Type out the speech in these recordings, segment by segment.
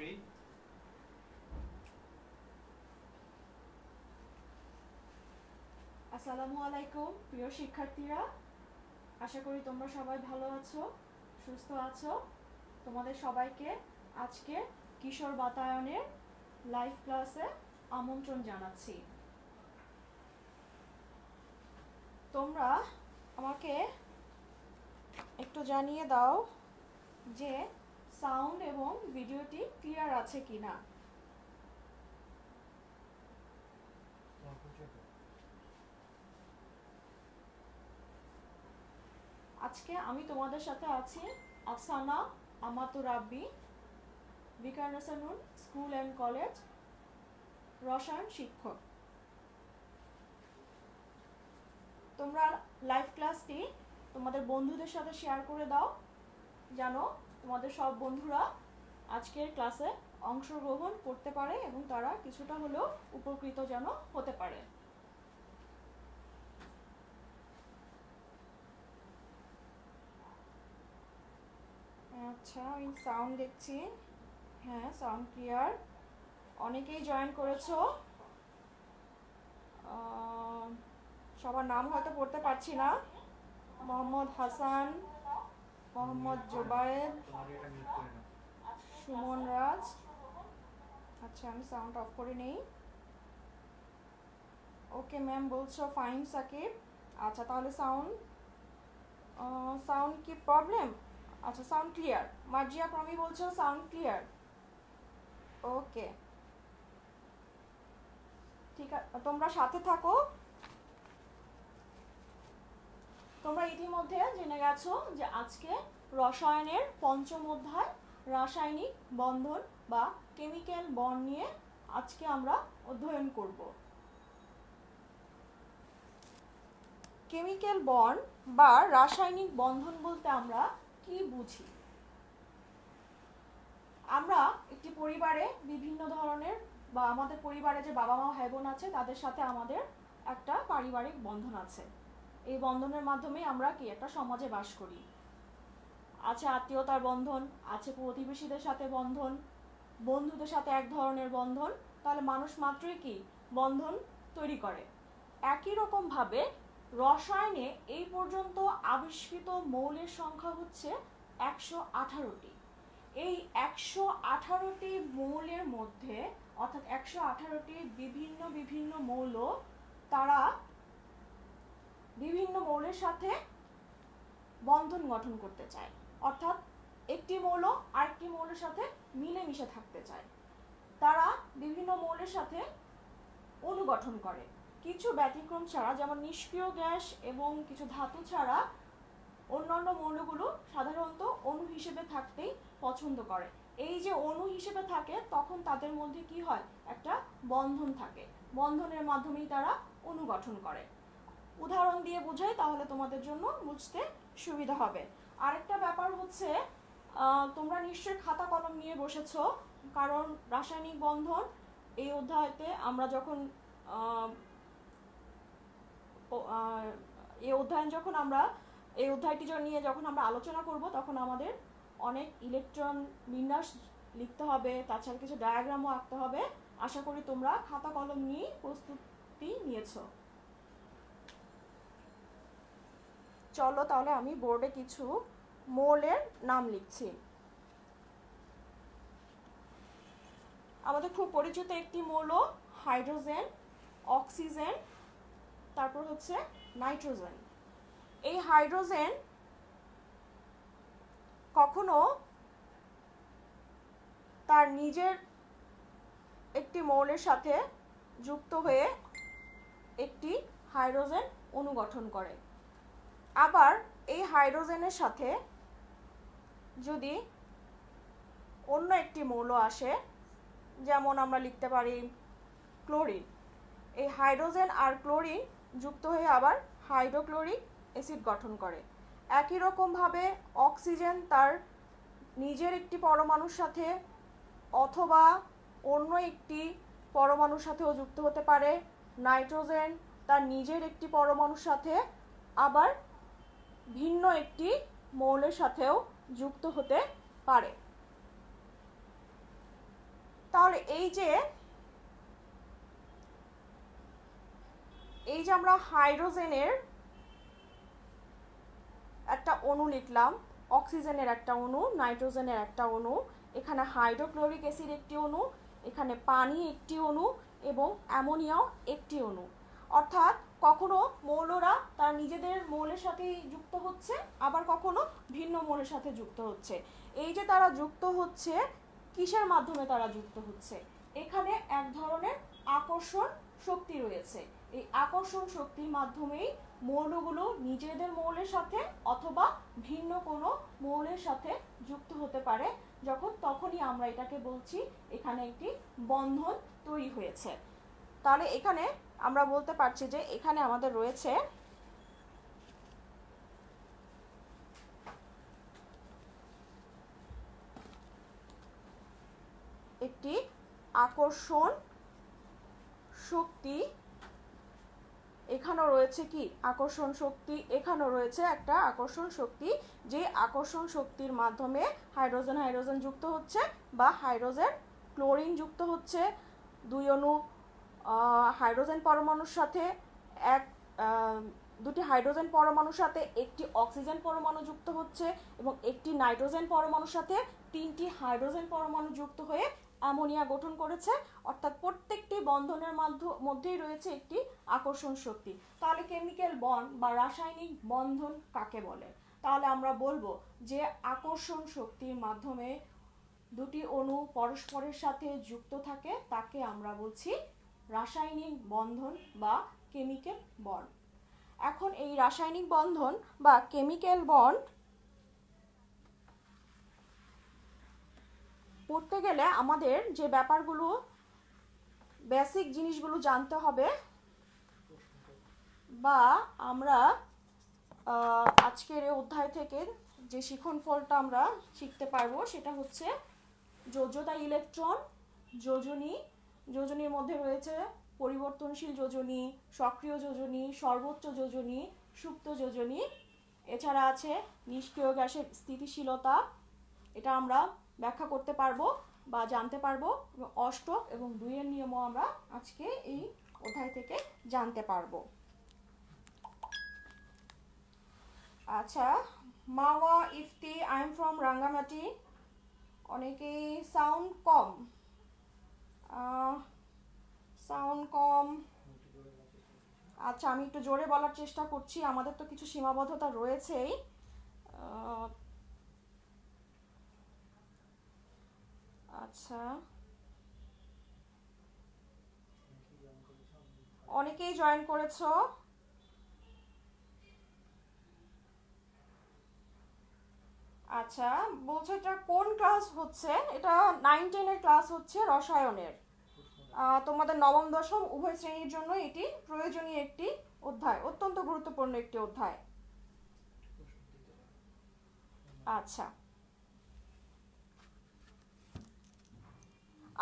Ready? আসসালামু আলাইকুম প্রিয় শিক্ষার্থীরা, আশা করি তোমরা সবাই ভালো আছো, সুস্থ আছো। তোমাদের সবাইকে আজকে কিশোর বাতায়নের লাইভ ক্লাসে আমন্ত্রণ জানাচ্ছি। তোমরা আমাকে একটু জানিয়ে দাও যে সাউন্ড এবং ভিডিওটি ক্লিয়ার আছে কিনা। আজকে আমি তোমাদের সাথে আছি আফসানা আমাতু রাব্বি, বিকারুন্নিসা স্কুল অ্যান্ড কলেজ, রসায়ন শিক্ষক। তোমরা লাইভ ক্লাসটি তোমাদের বন্ধুদের সাথে শেয়ার করে দাও, যেন তোমাদের সব বন্ধুরা আজকের ক্লাসে অংশগ্রহণ করতে পারে এবং তারা কিছুটা হলেও উপকৃত যেন হতে পারে। আচ্ছা, আমি সাউন্ড দেখছি, হ্যাঁ সাউন্ড ক্লিয়ার। অনেকেই জয়েন করেছো, সবার নাম হয়তো পড়তে পারছি না। মোহাম্মদ হাসান, মোহাম্মদ জোবায়ের, সুমন রাজ। আচ্ছা, আমি সাউন্ড অফ করে নেই। ওকে ম্যাম বলছো ফাইন সাকিব। আচ্ছা, তাহলে সাউন্ড কি প্রবলেম? আচ্ছা, সাউন্ড ক্লিয়ার। মার্জিয়া প্রমি বলছো সাউন্ড ক্লিয়ার। ওকে, ঠিক আছে, তোমরা সাথে থাকো। তোমরা ইতিমধ্যে জেনে গেছো যে আজকে রসায়নের পঞ্চম অধ্যায় রাসায়নিক বন্ধন বা কেমিক্যাল বন্ড নিয়ে আজকে আমরা অধ্যয়ন করব। কেমিক্যাল বন্ড বা রাসায়নিক বন্ধন বলতে আমরা কি বুঝি? আমরা একটি পরিবারে বিভিন্ন ধরনের বা আমাদের পরিবারে যে বাবা মা ভাই বোন আছে তাদের সাথে আমাদের একটা পারিবারিক বন্ধন আছে। এই বন্ধনের মাধ্যমে আমরা কি একটা সমাজে বাস করি। আছে আত্মীয়তার বন্ধন, আছে প্রতিবেশীদের সাথে বন্ধন, বন্ধুদের সাথে এক ধরনের বন্ধন। তাহলে মানুষ মাত্রই কি বন্ধন তৈরি করে। একই রকম ভাবে রসায়নে এই পর্যন্ত আবিষ্কৃত মৌলের সংখ্যা হচ্ছে 118টি। এই 118টি মৌলের মধ্যে, অর্থাৎ 118টি বিভিন্ন বিভিন্ন মৌল, তারা বিভিন্ন মৌলের সাথে বন্ধন গঠন করতে চায়, অর্থাৎ একটি মৌল আরেকটি মৌলের সাথে মিলেমিশে থাকতে চায়। তারা বিভিন্ন মৌলের সাথে অণু গঠন করে। কিছু ব্যতিক্রম ছাড়া, যেমন নিষ্ক্রিয় গ্যাস এবং কিছু ধাতু ছাড়া অন্যান্য মৌলগুলো সাধারণত অণু হিসেবে থাকতেই পছন্দ করে। এই যে অণু হিসেবে থাকে তখন তাদের মধ্যে কি হয়, একটা বন্ধন থাকে। বন্ধনের মাধ্যমেই তারা অণু গঠন করে। উদাহরণ দিয়ে বোঝাই, তাহলে তোমাদের জন্য বুঝতে সুবিধা হবে। আরেকটা ব্যাপার হচ্ছে, তোমরা নিশ্চয়ই খাতা কলম নিয়ে বসেছো, কারণ রাসায়নিক বন্ধন এই অধ্যায়তে আমরা যখন এই অধ্যায়টি নিয়ে যখন আমরা আলোচনা করব তখন আমাদের অনেক ইলেকট্রন বিন্যাস লিখতে হবে, তাছাড়া কিছু ডায়াগ্রামও আঁকতে হবে। আশা করি তোমরা খাতা কলম নিয়ে প্রস্তুতি নিয়েছো। চলো তাহলে আমি বোর্ডে কিছু মৌলের নাম লিখছি। আমাদের খুব পরিচিত একটি মৌল হাইড্রোজেন, অক্সিজেন, তারপর হচ্ছে নাইট্রোজেন। এই হাইড্রোজেন কখনো তার নিজের একটি মৌলের সাথে যুক্ত হয়ে একটি হাইড্রোজেন অণু গঠন করে। আবার এই হাইড্রোজেনের সাথে যদি অন্য একটি মৌল আসে, যেমন আমরা লিখতে পারি ক্লোরিন, এই হাইড্রোজেন আর ক্লোরিন যুক্ত হয়ে আবার হাইড্রোক্লোরিক অ্যাসিড গঠন করে। একই রকমভাবে অক্সিজেন তার নিজের একটি পরমাণুর সাথে অথবা অন্য একটি পরমাণুর সাথেও যুক্ত হতে পারে। নাইট্রোজেন তার নিজের একটি পরমাণুর সাথে আবার ভিন্ন একটি মৌলের সাথেও যুক্ত হতে পারে। তাহলে এই যে আমরা হাইড্রোজেনের একটা অণু লিখলাম, অক্সিজেনের একটা অণু, নাইট্রোজেনের একটা অণু, এখানে হাইড্রোক্লোরিক অ্যাসিড একটি অণু, এখানে পানি একটি অণু এবং অ্যামোনিয়াও একটি অণু। অর্থাৎ কখনো মৌলরা তার নিজেদের মৌলের সাথেই যুক্ত হচ্ছে, আবার কখনো ভিন্ন মৌলের সাথে যুক্ত হচ্ছে। এই যে তারা যুক্ত হচ্ছে, কিসের মাধ্যমে তারা যুক্ত হচ্ছে? এখানে এক ধরনের আকর্ষণ শক্তি রয়েছে। এই আকর্ষণ শক্তির মাধ্যমেই মৌলগুলো নিজেদের মৌলের সাথে অথবা ভিন্ন কোনো মৌলের সাথে যুক্ত হতে পারে। তখনই আমরা এটাকে বলছি এখানে একটি বন্ধন তৈরি হয়েছে। তাহলে এখানে আমরা বলতে পারছি যে এখানে আমাদের রয়েছে একটি আকর্ষণ শক্তি, এখানেও রয়েছে কি আকর্ষণ শক্তি, এখানেও রয়েছে একটা আকর্ষণ শক্তি, যে আকর্ষণ শক্তির মাধ্যমে হাইড্রোজেন হাইড্রোজেন যুক্ত হচ্ছে বা হাইড্রোজেন ক্লোরিন যুক্ত হচ্ছে। দুই অণু হাইড্রোজেন পরমাণুর সাথে দুটি হাইড্রোজেন পরমাণুর সাথে একটি অক্সিজেন পরমাণু যুক্ত হচ্ছে এবং একটি নাইট্রোজেন পরমাণুর সাথে তিনটি হাইড্রোজেন পরমাণু যুক্ত হয়ে অ্যামোনিয়া গঠন করেছে। অর্থাৎ প্রত্যেকটি বন্ধনের মধ্যেই রয়েছে একটি আকর্ষণ শক্তি। তাহলে কেমিক্যাল বন্ড বা রাসায়নিক বন্ধন কাকে বলে? তাহলে আমরা বলবো যে আকর্ষণ শক্তির মাধ্যমে দুটি অণু পরস্পরের সাথে যুক্ত থাকে তাকে আমরা বলছি রাসায়নিক বন্ধন বা কেমিক্যাল বন্ড। এখন এই রাসায়নিক বন্ধন বা কেমিক্যাল বন্ড পড়তে গেলে আমাদের যে ব্যাপারগুলো, বেসিক জিনিসগুলো জানতে হবে বা আমরা আজকের এই অধ্যায় থেকে যে শিখন ফলটা আমরা শিখতে পারবো সেটা হচ্ছে যোজ্যতা ইলেকট্রন, যোজনী, যোজনীর মধ্যে রয়েছে পরিবর্তনশীল যোজনী, সক্রিয় যোজনী, সর্বোচ্চ যোজনী, সুপ্ত যোজনী। এছাড়া আছে নিষ্ক্রিয় গ্যাসের স্থিতিশীলতা, এটা আমরা ব্যাখ্যা করতে পারবো বা জানতে পারবো। অষ্টক এবং 2-এর নিয়মও আমরা আজকে এই অধ্যায় থেকে জানতে পারবো। আচ্ছা, Mawa Ifti, I am from Rangamati. অনেকেই সাউন্ড কম, আচ্ছা আমি একটু জোরে বলার চেষ্টা করছি, আমাদের তো কিছু সীমাবদ্ধতা রয়েছেই। আচ্ছা, অনেকেই জয়েন করেছো। আচ্ছা, বলছো এটা কোন ক্লাস হচ্ছে? এটা 9-10-এর ক্লাস হচ্ছে, রসায়নের। তোমাদের নবম দশম উভয় শ্রেণীর জন্য এটি প্রয়োজনীয় একটি অধ্যায়, অত্যন্ত গুরুত্বপূর্ণ একটি অধ্যায়। আচ্ছা,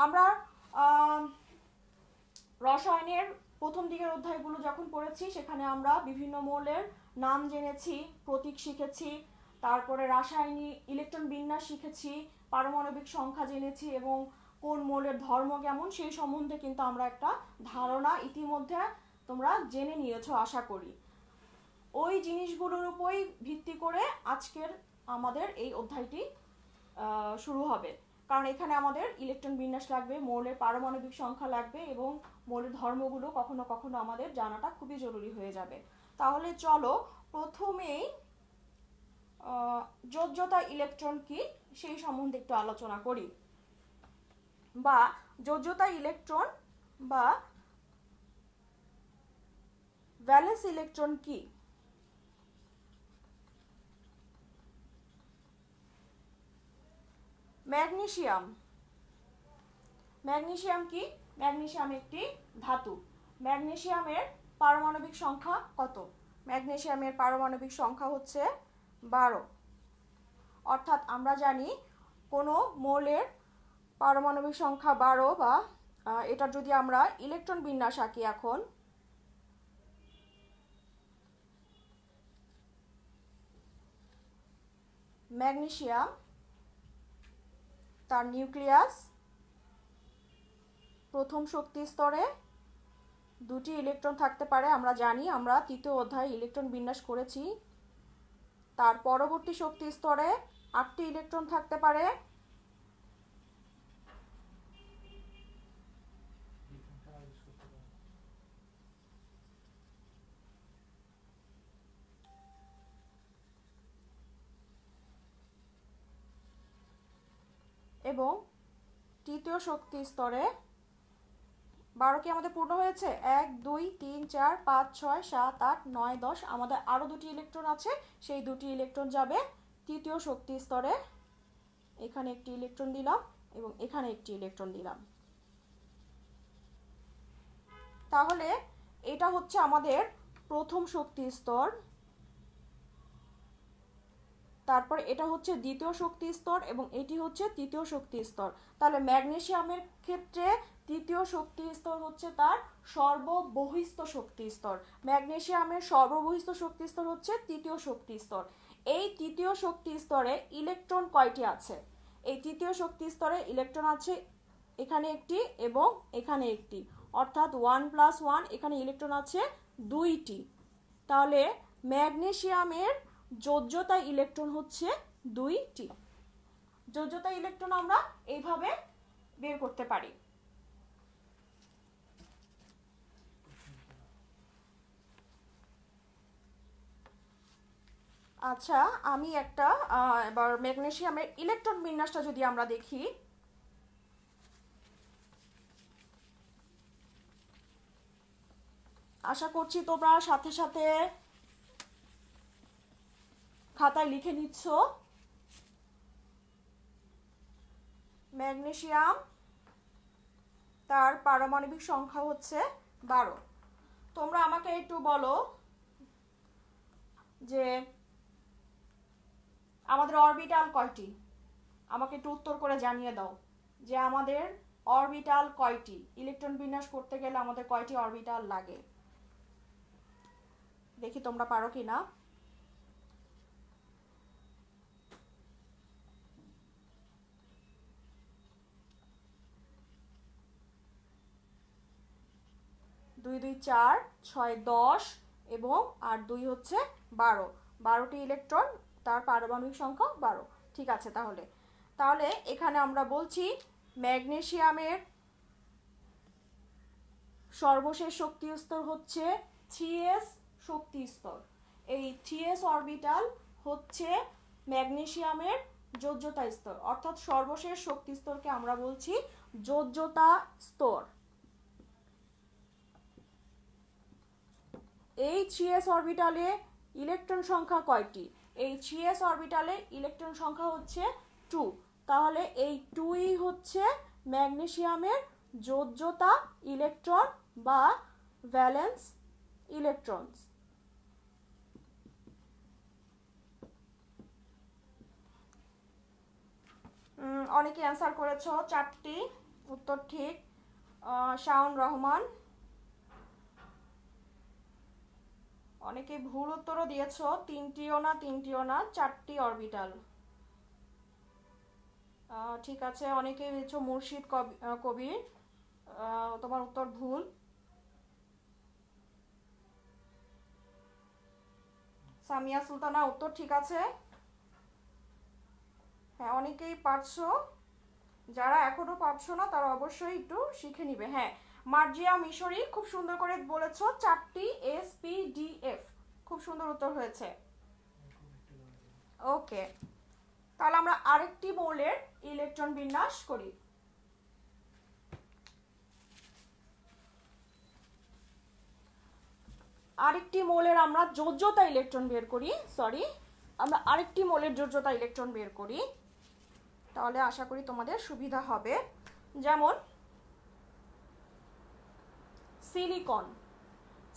আমরা রসায়নের প্রথম দিকের অধ্যায়গুলো যখন পড়েছি সেখানে আমরা বিভিন্ন মৌলের নাম জেনেছি, প্রতীক শিখেছি, তারপরে রাসায়নিক ইলেকট্রন বিন্যাস শিখেছি, পারমাণবিক সংখ্যা জেনেছি এবং কোন মৌলের ধর্ম কেমন সেই সম্বন্ধে কিন্তু আমরা একটা ধারণা ইতিমধ্যে তোমরা জেনে নিয়েছো আশা করি। ওই জিনিসগুলোর উপরই ভিত্তি করে আজকের আমাদের এই অধ্যায়টি শুরু হবে, কারণ এখানে আমাদের ইলেকট্রন বিন্যাস লাগবে, মৌলের পারমাণবিক সংখ্যা লাগবে এবং মৌলের ধর্মগুলো কখনো কখনো আমাদের জানাটা খুবই জরুরি হয়ে যাবে। তাহলে চলো প্রথমেই যোজ্যতা ইলেকট্রন কি সেই সম্বন্ধে একটু আলোচনা করি, বা যোজ্যতা ইলেকট্রন বা ভ্যালেন্স ইলেকট্রন কি? ম্যাগনেসিয়াম, ম্যাগনেসিয়াম কি? ম্যাগনেসিয়াম একটি ধাতু। ম্যাগনেসিয়ামের পারমাণবিক সংখ্যা কত? ম্যাগনেসিয়ামের পারমাণবিক সংখ্যা হচ্ছে 12। অর্থাৎ আমরা জানি কোনো মৌলের পারমাণবিক সংখ্যা 12, বা এটার যদি আমরা ইলেকট্রন বিন্যাস আঁকি, এখন ম্যাগনেসিয়াম, তার নিউক্লিয়াস, প্রথম শক্তি স্তরে দুটি ইলেকট্রন থাকতে পারে, আমরা জানি, আমরা তৃতীয় অধ্যায়ে ইলেকট্রন বিন্যাস করেছি। তার পরবর্তী শক্তি স্তরে 8টি ইলেকট্রন থাকতে পারে। এবং তৃতীয় শক্তি স্তরে 12 কি আমাদের পূর্ণ হয়েছে? 1 2 3 4 5 6 7 8 9 10, আমাদের আরো দুটি ইলেকট্রন আছে, সেই দুটি ইলেকট্রন যাবে তৃতীয় শক্তি স্তরে। এখানে একটি ইলেকট্রন দিলাম এবং এখানে একটি ইলেকট্রন দিলাম। তাহলে এটা হচ্ছে আমাদের প্রথম শক্তি স্তর। তারপর এটা হচ্ছে দ্বিতীয় শক্তি স্তর এবং এটি হচ্ছে তৃতীয় শক্তি স্তর। তাহলে ম্যাগনেসিয়ামের ক্ষেত্রে তৃতীয় শক্তি স্তর হচ্ছে তার সর্ববহিস্থ শক্তি স্তর। ম্যাগনেসিয়ামের সর্ববহিস্থ শক্তি স্তর হচ্ছে তৃতীয় শক্তি স্তর। এই তৃতীয় শক্তি স্তরে ইলেকট্রন কয়টি আছে? এই তৃতীয় শক্তি স্তরে ইলেকট্রন আছে এখানে একটি এবং এখানে একটি, অর্থাৎ 1 + 1, এখানে ইলেকট্রন আছে 2টি। তাহলে ম্যাগনেসিয়ামের যোজ্যতা ইলেকট্রন হচ্ছে 2টি। যোজ্যতা ইলেকট্রন আমরা এইভাবে বের করতে পারি। আচ্ছা, আমি একটা এবার ম্যাগনেসিয়ামের ইলেকট্রন বিন্যাসটা যদি আমরা দেখি, আশা করছি তোমরা সাথে সাথে খাতায় লিখে নিচ্ছ। ম্যাগনেসিয়াম, তার পারমাণবিক সংখ্যা হচ্ছে 12। তোমরা আমাকে একটু বলো যে আমাদের অরবিটাল কয়টি? আমাকে একটু উত্তর করে জানিয়ে দাও যে আমাদের অরবিটাল কয়টি? ইলেকট্রন বিন্যাস করতে গেলে আমাদের কয়টি অরবিটাল লাগে? দেখি তোমরা পারো কি না। দুই 2 4 6 10 এবং আর 2 হচ্ছে 12। 12টি ইলেকট্রন, তার পারমাণবিক সংখ্যা 12। ঠিক আছে, তাহলে এখানে আমরা বলছি ম্যাগনেসিয়ামের সর্বশেষ শক্তি স্তর হচ্ছে 3s শক্তি স্তর। এই 3s অরবিটাল হচ্ছে ম্যাগনেসিয়ামের যোজ্যতা স্তর, অর্থাৎ সর্বশেষ শক্তি স্তরকে আমরা বলছি যোজ্যতা স্তর। এই 3s অরবিটালে ইলেকট্রন সংখ্যা কয়টি? এই 3s অরবিটালে ইলেকট্রন সংখ্যা হচ্ছে 2। তাহলে এই 2ই হচ্ছে ম্যাগনেসিয়ামের যোজ্যতা ইলেকট্রন বা ভ্যালেন্স ইলেকট্রন। অনেকে অ্যান্সার করেছো 4টি, উত্তর ঠিক। শাওন রহমান, অনেকে ভুল উত্তরও দিয়েছো, 3টিও না 4টি অরবিটাল। ঠিক আছে, অনেকে দিয়েছো মুর্শিদ কবির, তোমার উত্তর ভুল। সামিয়া সুলতানা, উত্তর ঠিক আছে। হ্যাঁ, অনেকেই পারছো, যারা এখনো পারছো না তারা অবশ্যই একটু শিখে নিবে। হ্যাঁ, মার্জিয়া মিশরি খুব সুন্দর করে বলেছো, 4টি SPDF, খুব সুন্দর উত্তর হয়েছে। ওকে, তাহলে আমরা আরেকটি মৌলের ইলেকট্রন বিন্যাস করি। আরেকটি মৌলের আমরা যোজ্যতা ইলেকট্রন বের করি, আমরা আরেকটি মৌলের যোজ্যতা ইলেকট্রন বের করি, তাহলে আশা করি তোমাদের সুবিধা হবে। যেমন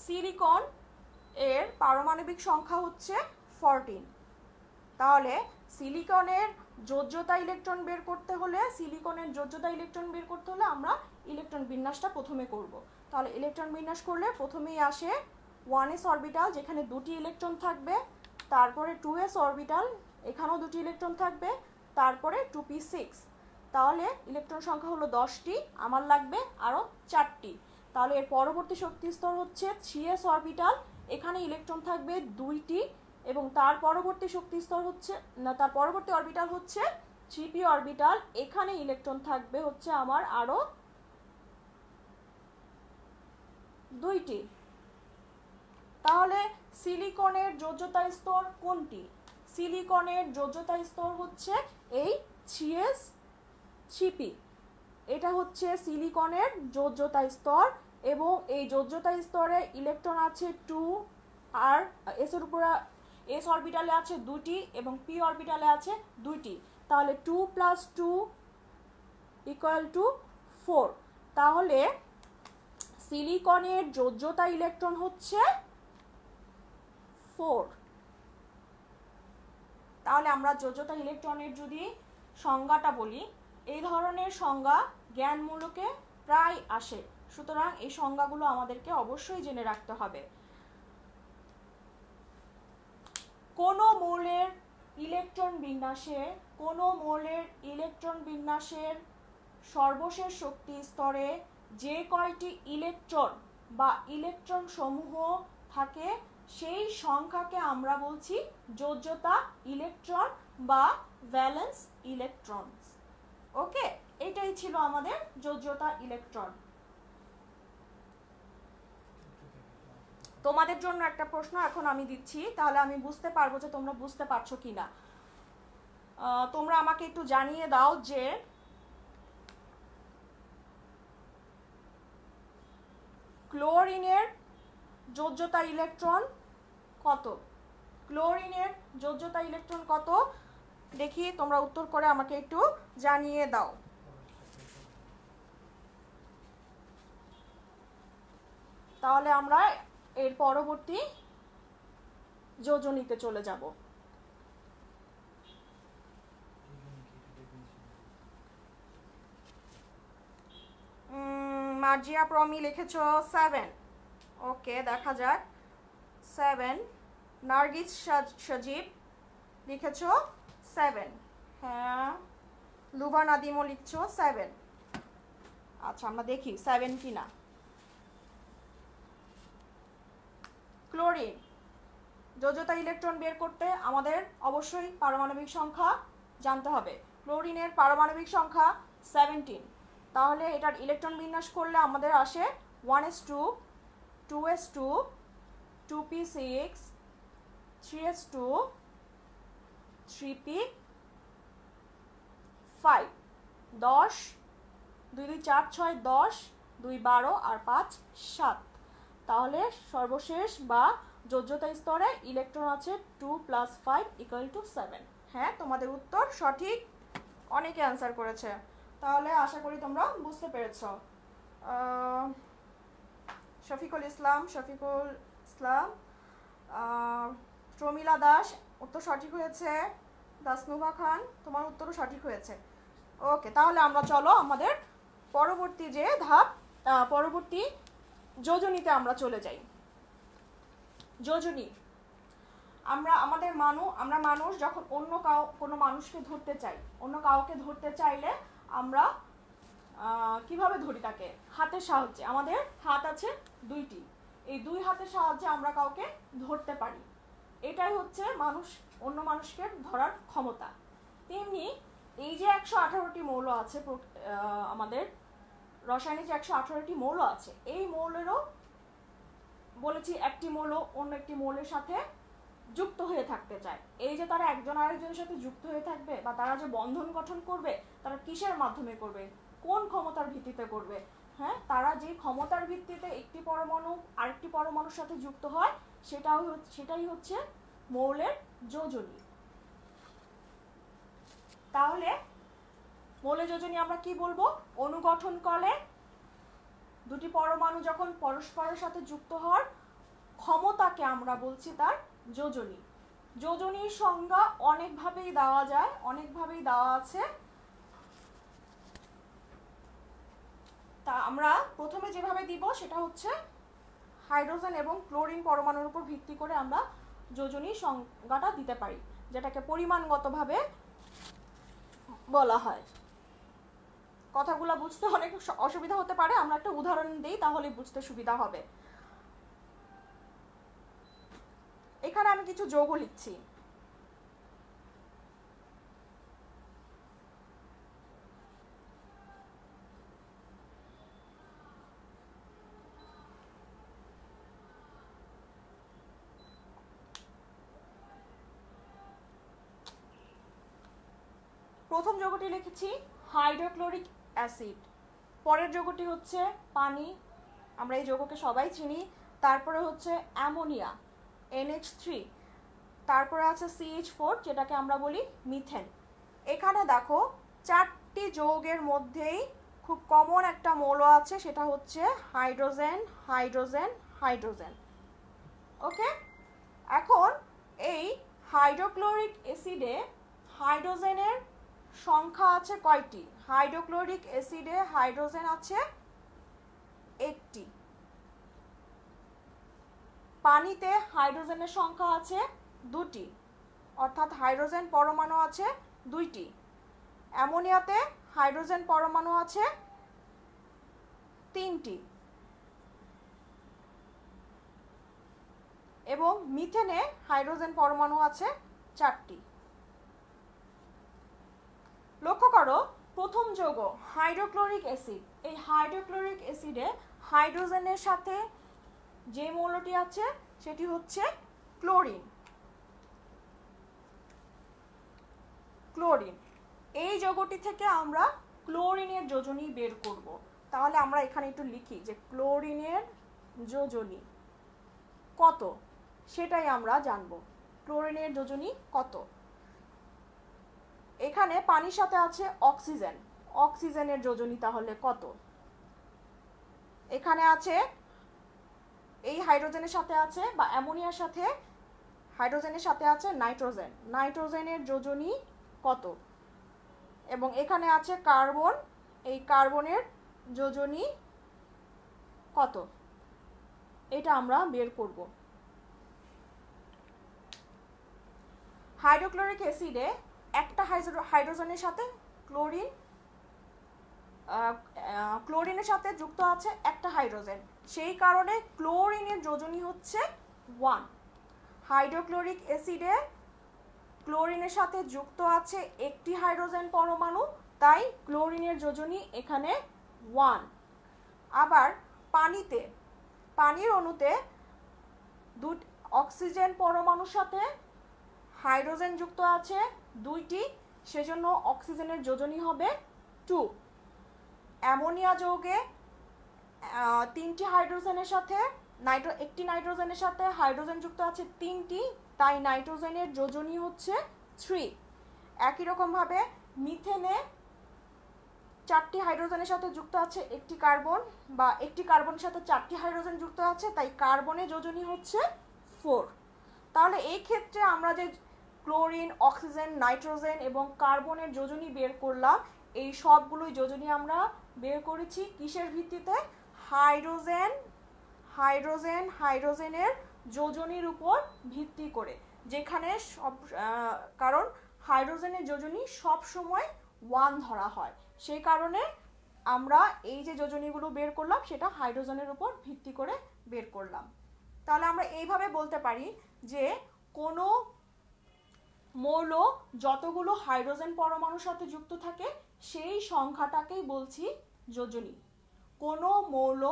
সিলিকন এর পারমাণবিক সংখ্যা হচ্ছে 14। তাহলে সিলিকনের যোজ্যতা ইলেকট্রন বের করতে হলে আমরা ইলেকট্রন বিন্যাসটা প্রথমে করব। তাহলে ইলেকট্রন বিন্যাস করলে প্রথমেই আসে 1s অরবিটাল, যেখানে 2টি ইলেকট্রন থাকবে। তারপরে 2s অরবিটাল, এখানেও 2টি ইলেকট্রন থাকবে। তারপরে 2p6। তাহলে ইলেকট্রন সংখ্যা হলো 10টি, আমার লাগবে আরও 4টি। তাহলে এর পরবর্তী শক্তি স্তর হচ্ছে 3s অরবিটাল, এখানে ইলেকট্রন থাকবে 2টি, এবং তার পরবর্তী শক্তি স্তর হচ্ছে তার পরবর্তী অরবিটাল হচ্ছে 3p অরবিটাল, এখানে ইলেকট্রন থাকবে হচ্ছে আমার আরও 2টি। তাহলে সিলিকনের যোজ্যতা স্তর কোনটি? সিলিকনের যোজ্যতা স্তর হচ্ছে এই 3s 3p, এটা হচ্ছে সিলিকনের যোজ্যতা স্তর, এবং এই যোজ্যতা স্তরে ইলেকট্রন আছে 2, আর এস এর উপর এস অরবিটালে আছে 2টি এবং পি অরবিটালে আছে 2টি। তাহলে 2 + 2 = 4। তাহলে সিলিকনের যোজ্যতা ইলেকট্রন হচ্ছে 4। তাহলে আমরা যোজ্যতা ইলেকট্রনের যদি সংজ্ঞাটা বলি, এই ধরনের সংজ্ঞা জ্ঞানমূলকে প্রায় আসে, সুতরাং এই সংজ্ঞাগুলো আমাদেরকে অবশ্যই জেনে রাখতে হবে। কোনো মৌলের ইলেকট্রন বিন্যাসের সর্বশেষ শক্তি স্তরে যে কয়টি ইলেকট্রন বা ইলেকট্রন সমূহ থাকে সেই সংখ্যাকে আমরা বলছি যোজ্যতা ইলেকট্রন বা ভ্যালেন্স ইলেকট্রন। ওকে, এটাই ছিল আমাদের যোজ্যতা ইলেকট্রন। তোমাদের জন্য একটা প্রশ্ন এখন আমি দিচ্ছি, তাহলে আমি বুঝতে পারবো যে তোমরা বুঝতে পারছো কিনা। তোমরা আমাকে একটু জানিয়ে দাও যে ক্লোরিনের যোজ্যতা ইলেকট্রন কত? ক্লোরিনের যোজ্যতা ইলেকট্রন কত? দেখি তোমরা উত্তর করে আমাকে একটু জানিয়ে দাও। তাহলে আমরা এর পরবর্তী যোজনীতে চলে যাব। মার্জিয়া প্রমি লিখেছো 7। ওকে, দেখা যাক। 7। নার্গিস সজীব লিখেছো 7। হ্যাঁ, লুভা নাদিমও লিখছো 7। আচ্ছা, আমরা দেখি 7 কিনা। ক্লোরিন যোজ্যতা ইলেকট্রন বের করতে আমাদের অবশ্যই পারমাণবিক সংখ্যা জানতে হবে। ক্লোরিনের পারমাণবিক সংখ্যা 17। তাহলে এটার ইলেকট্রন বিন্যাস করলে আমাদের আসে 1s2, 2s2, 2p6, 3s2, 3p5, 10, 2 2 4 6 10, 2 12 আর 5 7। তাহলে সর্বশেষ বা যোজ্যতা স্তরে ইলেকট্রন আছে 2 + 5 = 7। হ্যাঁ, তোমাদের উত্তর সঠিক, অনেকে অ্যান্সার করেছে। তাহলে আশা করি তোমরা বুঝতে পেরেছ। শফিকুল ইসলাম, প্রমিলা দাস, উত্তর সঠিক হয়েছে। দাসনুভা খান, তোমার উত্তরও সঠিক হয়েছে। ওকে, তাহলে আমরা চলো আমাদের পরবর্তী যে ধাপ, পরবর্তী যোজনীতে আমরা চলে যাই। যোজনী, আমরা মানুষ যখন কোনো মানুষকে ধরতে চাই, অন্য কাউকে ধরতে চাইলে আমরা কিভাবে ধরি? তাকে হাতের সাহায্যে। আমাদের হাত আছে 2টি, এই 2 হাতের সাহায্যে আমরা কাউকে ধরতে পারি। এটাই হচ্ছে অন্য মানুষকে ধরার ক্ষমতা। তেমনি এই যে 118টি মৌল আছে, আমাদের রসায়নে যে 118টি মৌল আছে, এই মৌলেরও বলেছি একটি মৌল অন্য একটি মৌলের সাথে যুক্ত হয়ে থাকতে চায়। এই যে তারা একজন আরেকজনের সাথে যুক্ত হয়ে থাকবে বা তারা যে বন্ধন গঠন করবে, তারা কিসের মাধ্যমে করবে? কোন ক্ষমতার ভিত্তিতে করবে? হ্যাঁ, তারা যে ক্ষমতার ভিত্তিতে একটি পরমাণু আরেকটি পরমাণুর সাথে যুক্ত হয়, সেটাই হচ্ছে মৌলের যোজনী। তাহলে মৌলের যোজনী আমরা কি বলবো? অনুগঠন করলে দুটি পরমাণু যখন পরস্পরের সাথে যুক্ত হওয়ার ক্ষমতাকে আমরা বলছি তার যোজনী। যোজনীর সংজ্ঞা অনেকভাবেই দেওয়া যায়, অনেকভাবেই দেওয়া আছে। তা আমরা প্রথমে যেভাবে দিব সেটা হচ্ছে হাইড্রোজেন এবং ক্লোরিন পরমাণুর উপর ভিত্তি করে আমরা যোজনীর সংজ্ঞাটা দিতে পারি, যেটাকে পরিমাণগতভাবে বলা হয়। কথাগুলো বুঝতে অনেক অসুবিধা হতে পারে, আমরা একটা উদাহরণ দিই তাহলে বুঝতে সুবিধা হবে। এখানে আমি কিছু যৌগ লিখছি। প্রথম যৌগটি লিখেছি হাইড্রোক্লোরিক অ্যাসিড, পরের যৌগটি হচ্ছে পানি, আমরা এই যৌগকে সবাই চিনি। তারপরে হচ্ছে অ্যামোনিয়া NH3, তারপরে আছে CH4 যেটাকে আমরা বলি মিথেন। এখানে দেখো চারটি যৌগের মধ্যেই খুব কমন একটা মৌল আছে, সেটা হচ্ছে হাইড্রোজেন হাইড্রোজেন হাইড্রোজেন। ওকে, এখন এই হাইড্রোক্লোরিক অ্যাসিডে হাইড্রোজেনের সংখ্যা আছে কয়টি? হাইড্রোক্লোরিক অ্যাসিডে হাইড্রোজেন আছে একটি। পানিতে হাইড্রোজেনের সংখ্যা আছে দুটি, অর্থাৎ হাইড্রোজেন পরমাণু আছে দুইটি। অ্যামোনিয়াতে হাইড্রোজেন পরমাণু আছে তিনটি, এবং মিথেনে হাইড্রোজেন পরমাণু আছে চারটি। লক্ষ্য করো প্রথম যৌগ হাইড্রোক্লোরিক অ্যাসিড, এই হাইড্রোক্লোরিক অ্যাসিডে হাইড্রোজেনের সাথে যে মৌলটি আছে সেটি হচ্ছে ক্লোরিন। ক্লোরিন, এই যৌগটি থেকে আমরা ক্লোরিনের যোজনী বের করব। তাহলে আমরা এখানে একটু লিখি যে ক্লোরিনের যোজনী কত, সেটাই আমরা জানব। ক্লোরিনের যোজনী কত? এখানে পানির সাথে আছে অক্সিজেন, অক্সিজেনের যোজনী তাহলে কত? এখানে আছে এই হাইড্রোজেনের সাথে আছে বা অ্যামোনিয়ার সাথে হাইড্রোজেনের সাথে আছে নাইট্রোজেন, নাইট্রোজেনের যোজনী কত? এবং এখানে আছে কার্বন, এই কার্বনের যোজনী কত? এটা আমরা বের করব। হাইড্রোক্লোরিক অ্যাসিডে একটা হাইড্রোজেনের সাথে ক্লোরিনের সাথে যুক্ত আছে একটা হাইড্রোজেন, সেই কারণে ক্লোরিনের যোজনী হচ্ছে 1। হাইড্রোক্লোরিক অ্যাসিডে ক্লোরিনের সাথে যুক্ত আছে একটি হাইড্রোজেন পরমাণু, তাই ক্লোরিনের যোজনী এখানে 1। আবার পানিতে, পানির অণুতে অক্সিজেন পরমাণুর সাথে হাইড্রোজেন যুক্ত আছে দুইটি, সেজন্য অক্সিজেনের যোজনী হবে 2। অ্যামোনিয়া যৌগে তিনটি হাইড্রোজেনের সাথে একটি নাইট্রোজেনের সাথে হাইড্রোজেন যুক্ত আছে তিনটি, তাই নাইট্রোজেনের যোজনী হচ্ছে 3। একই রকমভাবে মিথেনে চারটি হাইড্রোজেনের সাথে যুক্ত আছে একটি কার্বন, বা একটি কার্বনের সাথে চারটি হাইড্রোজেন যুক্ত আছে, তাই কার্বনের যোজনী হচ্ছে 4। তাহলে এই ক্ষেত্রে আমরা যে ক্লোরিন, অক্সিজেন, নাইট্রোজেন এবং কার্বনের যোজনী বের করলাম, এই সবগুলোই যোজনী আমরা বের করেছি কিসের ভিত্তিতে? হাইড্রোজেন হাইড্রোজেন হাইড্রোজেনের যোজনীর উপর ভিত্তি করে, যেখানে কারণ হাইড্রোজেনের যোজনী সব সময় 1 ধরা হয়, সেই কারণে আমরা এই যে যোজনীগুলো বের করলাম সেটা হাইড্রোজেনের উপর ভিত্তি করে বের করলাম। তাহলে আমরা এইভাবে বলতে পারি যে কোনো মৌল যতগুলো হাইড্রোজেন পরমাণুর সাথে যুক্ত থাকে সেই সংখ্যাটাকেই বলছি যোজনী। কোনো মৌল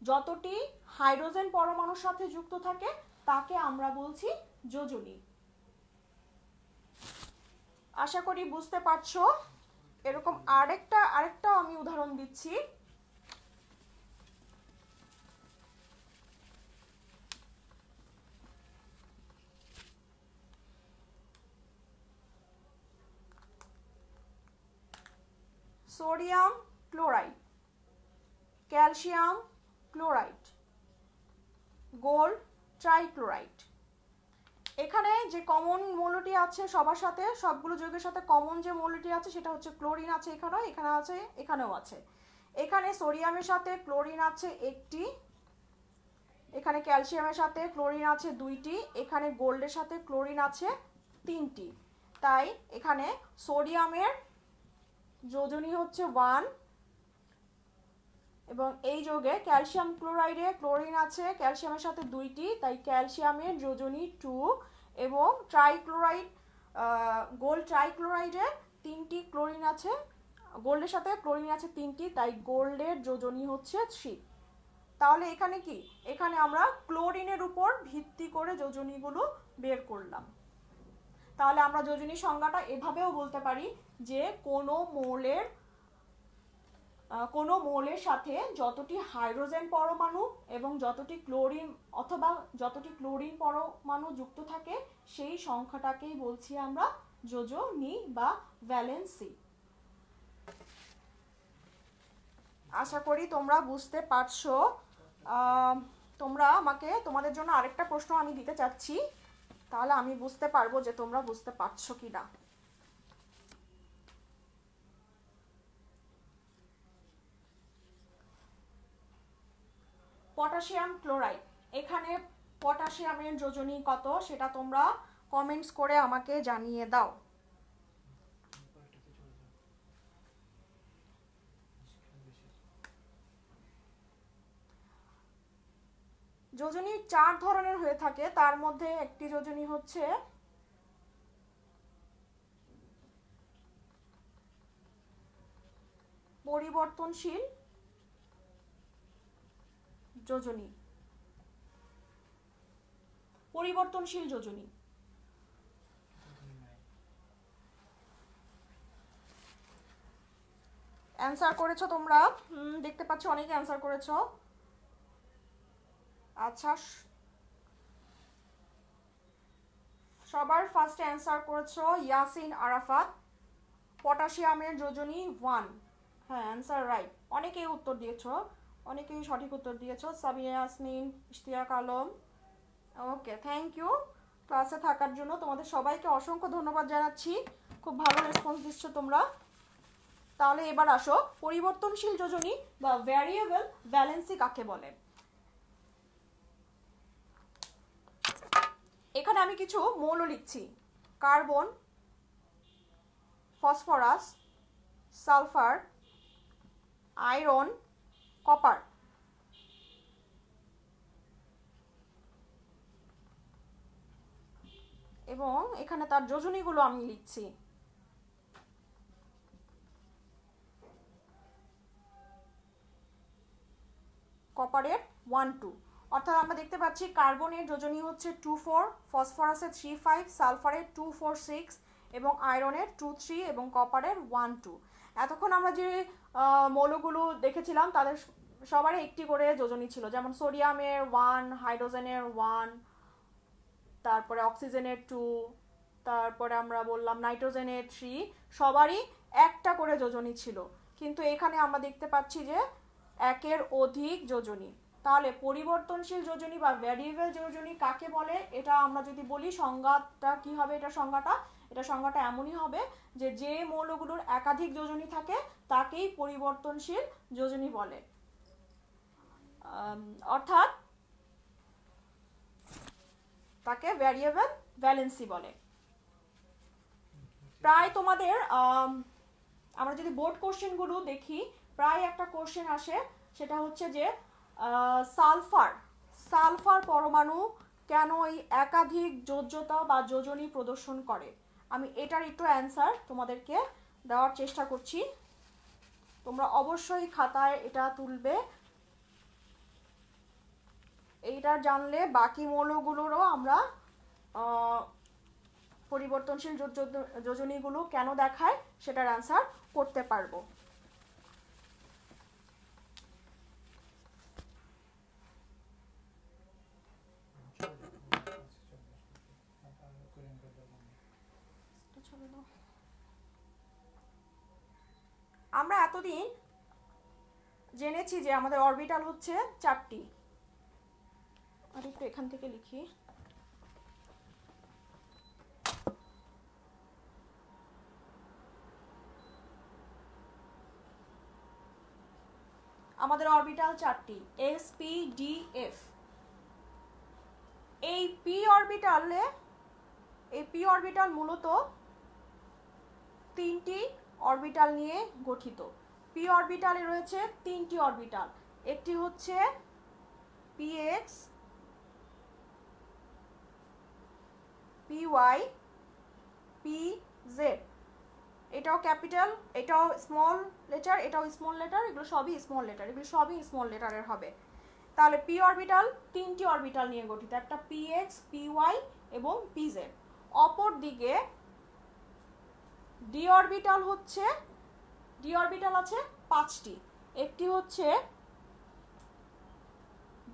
যতটি হাইড্রোজেন পরমাণুর সাথে যুক্ত থাকে তাকে আমরা বলছি যোজনী। আশা করি বুঝতে পারছো। এরকম আরেকটা আমি উদাহরণ দিচ্ছি। Sodium chloride, calcium chloride, gold trichloride. এখানে যে কমন মৌলটি আছে সবার সাথে, সবগুলো যৌগের সাথে কমন যে মৌলটি আছে সেটা হচ্ছে ক্লোরিন আছে, এখানে আছে, এখানেও আছে। এখানে সোডিয়ামের সাথে ক্লোরিন আছে একটি, এখানে ক্যালসিয়ামের সাথে ক্লোরিন আছে দুইটি, এখানে গোল্ডের সাথে ক্লোরিন আছে তিনটি। তাই এখানে সোডিয়ামের যোজনী হচ্ছে 1 এবং এই যোগে ক্যালসিয়াম ক্লোরাইডে ক্লোরিন আছে ক্যালসিয়ামের সাথে 2টি, তাই ক্যালসিয়ামের যোজনী 2 এবং ট্রাইক্লোরাইড গোল্ড ট্রাইক্লোরাইডে 3টি ক্লোরিন আছে, গোল্ডের সাথে ক্লোরিন আছে 3টি, তাই গোল্ডের যোজনী হচ্ছে 3। তাহলে এখানে কি, এখানে আমরা ক্লোরিনের উপর ভিত্তি করে যোজনীগুলো বের করলাম। তাহলে আমরা যোজনী সংজ্ঞাটা এভাবেও বলতে পারি যে কোনো মৌলের সাথে যতটি হাইড্রোজেন পরমাণু এবং যতটি ক্লোরিন অথবা যতটি ক্লোরিন পরমাণু যুক্ত থাকে সেই সংখ্যাটাকেই বলছি আমরা যোজনী বা ভ্যালেন্সি। আশা করি তোমরা বুঝতে পারছো। তোমরা আমাকে তোমাদের জন্য আরেকটা প্রশ্ন আমি দিতে চাচ্ছি, তাহলে আমি বুঝতে পারবো যে তোমরা বুঝতে পারছো কি না। পটাশিয়াম ক্লোরাইড, এখানে পটাশিয়ামের যোজনী কত সেটা তোমরা কমেন্টস করে আমাকে জানিয়ে দাও। যোজনী 4 ধরনের হয়ে থাকে, তার মধ্যে একটি যোজনী হচ্ছে পরিবর্তনশীল যোজনী। পরিবর্তনশীল যোজনী অ্যান্সার করেছো তোমরা, দেখতে পাচ্ছ অনেকে অ্যান্সার করেছো। আচ্ছা, সবার ফার্স্টে অ্যান্সার করেছো ইয়াসিন আরাফাত, পটাশিয়ামের যোজনী 1। হ্যাঁ, অ্যান্সার রাইট, অনেকেই উত্তর দিয়েছো, অনেকেই সঠিক উত্তর দিয়েছো। সাবিয়া ইয়াসমিন, ইশতিয়াক আলম, ওকে, থ্যাংক ইউ ক্লাসে থাকার জন্য। তোমাদের সবাইকে অসংখ্য ধন্যবাদ জানাচ্ছি, খুব ভালো রেসপন্স দিচ্ছ তোমরা। তাহলে এবার আসো, পরিবর্তনশীল যোজনী বা ভ্যারিয়েবল ভ্যালেন্সি কাকে বলে। এখানে আমি কিছু মৌল লিখছি, carbon, phosphorus, sulphur, iron, copper. এবং এখানে তার যোজনীগুলো আমি লিখছি। কপারের 1 2, অর্থাৎ আমরা দেখতে পাচ্ছি কার্বনের যোজনী হচ্ছে 2 4, ফসফরাসের 3 5, সালফারের 2 4 6 এবং আয়রনের 2 3 এবং কপারের 1 2। এতক্ষণ আমরা যে মৌলগুলো দেখেছিলাম তাদের সবারই একটি করে যোজনী ছিল, যেমন সোডিয়ামের 1, হাইড্রোজেনের 1, তারপরে অক্সিজেনের 2, তারপরে আমরা বললাম নাইট্রোজেনের 3, সবারই একটা করে যোজনী ছিল। কিন্তু এখানে আমরা দেখতে পাচ্ছি যে একের অধিক যোজনী। তাহলে পরিবর্তনশীল যোজনী বা ভ্যারিয়েবল যোজনী কাকে বলে, এটা আমরা যদি বলি সংজ্ঞাটা কি হবে, এটা সংজ্ঞাটা এমনই হবে যে যে মৌলগুলোর একাধিক যোজনী থাকে তাকেই পরিবর্তনশীল যোজনী বলে, অর্থাৎ তাকে ভ্যারিয়েবল ভ্যালেন্সি বলে। প্রায় তোমাদের আমরা যদি বোর্ড কোশ্চেনগুলো দেখি, প্রায় একটা কোশ্চেন আসে, সেটা হচ্ছে যে সালফার পরমাণু কেন এই একাধিক যোজ্যতা বা যোজনী প্রদর্শন করে। আমি এটার একটু অ্যান্সার তোমাদেরকে দেওয়ার চেষ্টা করছি, তোমরা অবশ্যই খাতায় এটা তুলবে। এইটা জানলে বাকি মৌলগুলোরও আমরা পরিবর্তনশীল যোজনীগুলো কেন দেখায় সেটার অ্যান্সার করতে পারবো। আমরা এতদিন জেনেছি যে আমাদের অরবিটাল হচ্ছে 4টি। আর একটু এখান থেকে লিখি, আমাদের অরবিটাল 4টি, s p d f। এই p অরবিটাল মূলত 3টি অরবিটাল নিয়ে গঠিত। পি অরবিটালে রয়েছে 3টি অরবিটাল। একটি হচ্ছে px, py, pz। এটাও ক্যাপিটাল, এটাও স্মল লেটার, এটাও স্মল লেটার, এগুলো সবই স্মল লেটার, এগুলো সবই স্মল লেটারের হবে। তাহলে পি অরবিটাল 3টি অরবিটাল নিয়ে গঠিত, একটা px, py এবং pz। অপর দিকে ডি অরবিটাল হচ্ছে, ডি অরবিটাল আছে 5টি। একটি হচ্ছে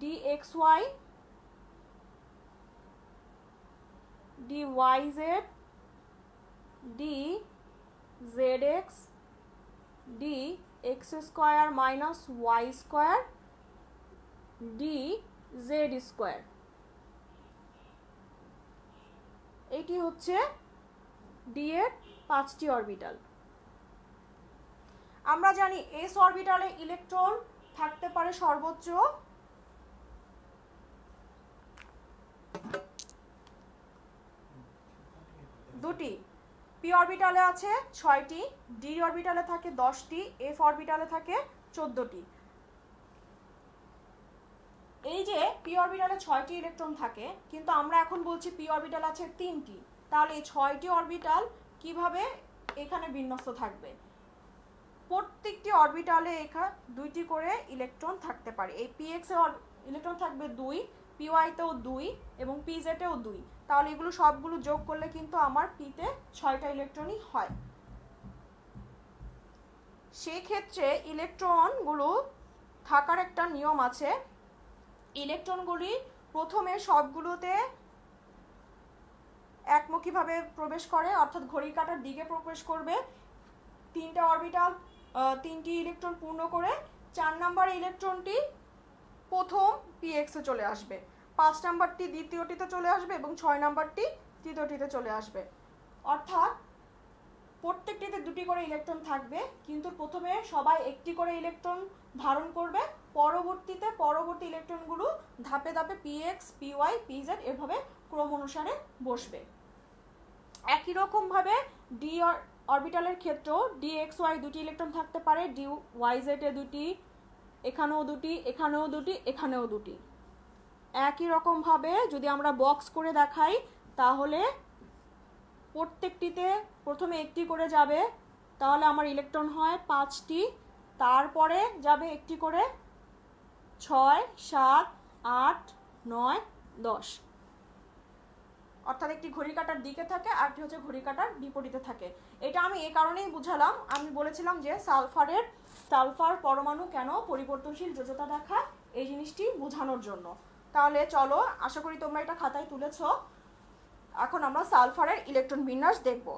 dxy, dyz, dzx, dx square minus y square, dz square. এটি হচ্ছে ডি এর 5টি অরবিটাল। আমরা জানি এস অরবিটালে ইলেকট্রন থাকতে পারে সর্বোচ্চ 2টি, পি অরবিটালে আছে 6টি, ডি অরবিটালে থাকে 10টি, এফ অরবিটালে থাকে 14টি। এই যে পি অরবিটালে 6টি ইলেকট্রন থাকে, কিন্তু আমরা এখন বলছি পি অরবিটাল আছে 3টি, তাহলে এই 6টি অরবিটাল কিভাবে এখানে বিন্যস্ত থাকবে? প্রত্যেকটি অরবিটালে এখানে 2টি করে ইলেকট্রন থাকতে পারে। এই px এ ইলেকট্রন থাকবে 2, py তেও 2 এবং pz এও 2। তাহলে এগুলো সবগুলো যোগ করলে কিন্তু আমার পিতে 6টা ইলেকট্রনই হয়। সেই ক্ষেত্রে ইলেকট্রনগুলো থাকার একটা নিয়ম আছে। ইলেকট্রনগুলি প্রথমে সবগুলোতে একমুখীভাবে প্রবেশ করে, অর্থাৎ ঘড়ির কাঁটার দিকে প্রবেশ করবে। 3টা অরবিটাল 3টি ইলেকট্রন পূর্ণ করে 4 নাম্বার ইলেকট্রনটি প্রথম px এ চলে আসবে, 5 নাম্বারটি দ্বিতীয়টিতে চলে আসবে এবং 6 নাম্বারটি তৃতীয়টিতে চলে আসবে। অর্থাৎ প্রত্যেকটিতে 2টি করে ইলেকট্রন থাকবে, কিন্তু প্রথমে সবাই একটি করে ইলেকট্রন ধারণ করবে, পরবর্তীতে পরবর্তী ইলেকট্রনগুলো ধাপে ধাপে px, py, pz এভাবে ক্রম অনুসারে বসবে। একই রকম ভাবে ডি অরবিটালের ক্ষেত্রেও dxy 2টি ইলেকট্রন থাকতে পারে, dyz এ 2টি, এখানেও 2টি, এখানেও 2টি, এখানেও 2টি। একই রকম ভাবে যদি আমরা বক্স করে দেখাই, তাহলে প্রত্যেকটিতে প্রথমে একটি করে যাবে, তাহলে আমার ইলেকট্রন হয় 5টি, তারপরে যাবে একটি করে 6, 7, 8, 9, 10। অর্থাৎ একটি ঘড়ি কাঁটার দিকে থাকে, আরটি হচ্ছে ঘড়ি কাঁটার বিপরীতে থাকে। এটা আমি এই কারণেই বুঝালাম, আমি বলেছিলাম যে সালফার পরমাণু কেন পরিবর্তনশীল যোজ্যতা দেখায়, এই জিনিসটি বোঝানোর জন্য। তাহলে চলো, আশা করি তোমরা এটা খাতায় তুলেছো। এখন আমরা সালফারের ইলেকট্রন বিন্যাস দেখব।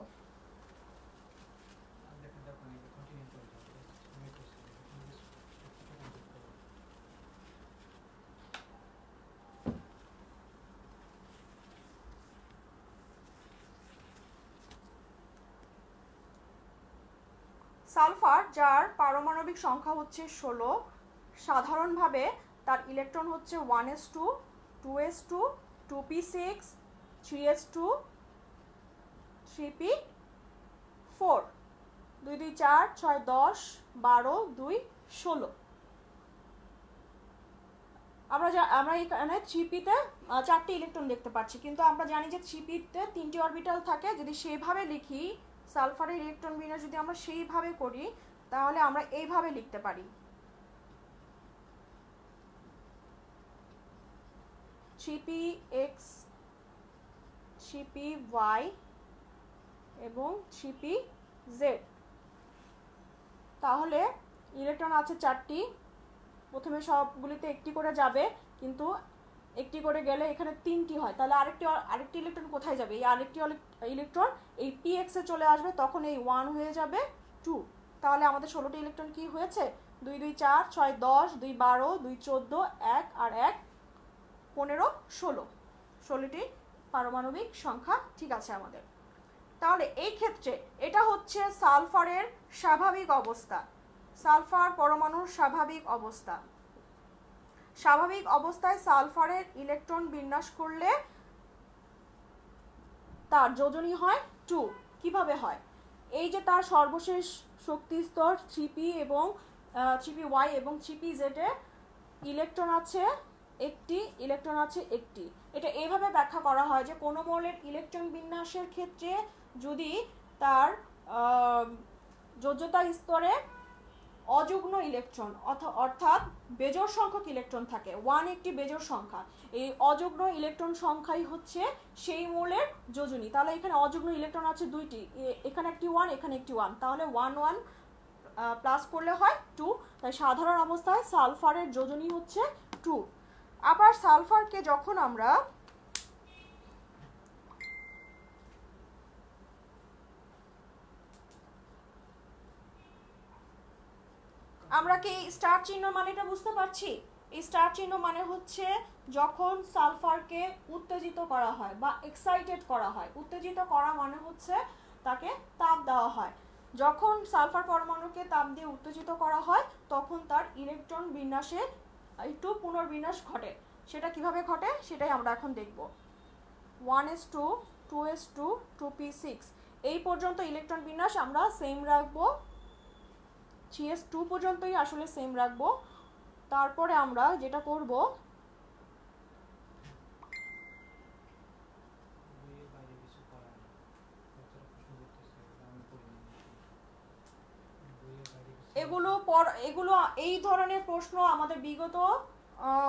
সালফার, যার পারমাণবিক সংখ্যা হচ্ছে 16, সাধারণভাবে তার ইলেকট্রন হচ্ছে 1s2, 2s2, 2p6, 3s2, 3p4, 2 2 4 6 10 12 2 16। আমরা এখানে 3p-তে 4টি ইলেকট্রন দেখতে পাচ্ছি, কিন্তু আমরা জানি যে 3p-তে 3টি অরবিটাল থাকে। যদি সেইভাবে লিখি, সালফারের ইলেকট্রন বিন্যাস যদি আমরা সেইভাবে করি, তাহলে আমরা এইভাবে লিখতে পারি: 3px, 3py এবং 3pz। তাহলে ইলেকট্রন আছে 4টি, প্রথমে সবগুলিতে একটি করে যাবে, কিন্তু একটি করে গেলে এখানে 3টি হয়, তাহলে আরেকটি ইলেকট্রন কোথায় যাবে? এই আরেকটি ইলেকট্রন এই px এ চলে আসবে, তখন এই 1 হয়ে যাবে 2। তাহলে আমাদের 16টি ইলেকট্রন কি হয়েছে? 2 2 4 6 10, 2 12, 2 14, 1 আর 1 15, 16। 16টি পারমাণবিক সংখ্যা ঠিক আছে আমাদের। তাহলে এই ক্ষেত্রে এটা হচ্ছে সালফারের স্বাভাবিক অবস্থা, সালফার পরমাণুর স্বাভাবিক অবস্থা। স্বাভাবিক অবস্থায় সালফারের ইলেকট্রন বিন্যাস করলে তার যোজনী হয় 2। কিভাবে হয়? এই যে তার সর্বশেষ শক্তি স্তর 3p এবং 3py এবং 3pz এ ইলেকট্রন আছে একটি, ইলেকট্রন আছে একটি। এটা এভাবে ব্যাখ্যা করা হয় যে কোনো মৌলের ইলেকট্রন বিন্যাসের ক্ষেত্রে যদি তার যোজ্যতা স্তরে অযুগ্ম ইলেকট্রন অর্থাৎ বেজোড় সংখ্যক ইলেকট্রন থাকে, 1 একটি বেজোড় সংখ্যা, এই অযুগ্ম ইলেকট্রন সংখ্যাই হচ্ছে সেই মৌলের যোজনী। তাহলে এখানে অযুগ্ম ইলেকট্রন আছে দুইটি, এখানে একটি 1 এখানে একটি 1, তাহলে 1 1 প্লাস করলে হয় 2। তাই সাধারণ অবস্থায় সালফারের যোজনী হচ্ছে 2। আবার সালফারকে যখন আমরা কি স্টার চিহ্ন মানেটা বুঝতে পারছি? এই স্টার চিহ্ন মানে হচ্ছে যখন সালফারকে উত্তেজিত করা হয় বা এক্সাইটেড করা হয়। উত্তেজিত করা মানে হচ্ছে তাকে তাপ দেওয়া হয়। যখন সালফার পরমাণুকে তাপ দিয়ে উত্তেজিত করা হয় তখন তার ইলেকট্রন বিন্যাসে একটু পুনর্বিন্যাস ঘটে। সেটা কিভাবে ঘটে সেটাই আমরা এখন দেখব। 1s2 2s2 2p6 এই পর্যন্ত ইলেকট্রন বিন্যাস আমরা সেম রাখবো, 3s2 পর্যন্তই আসলে সেম রাখবো। তারপরে আমরা যেটা করব এগুলো এই ধরনের প্রশ্ন আমাদের বিগত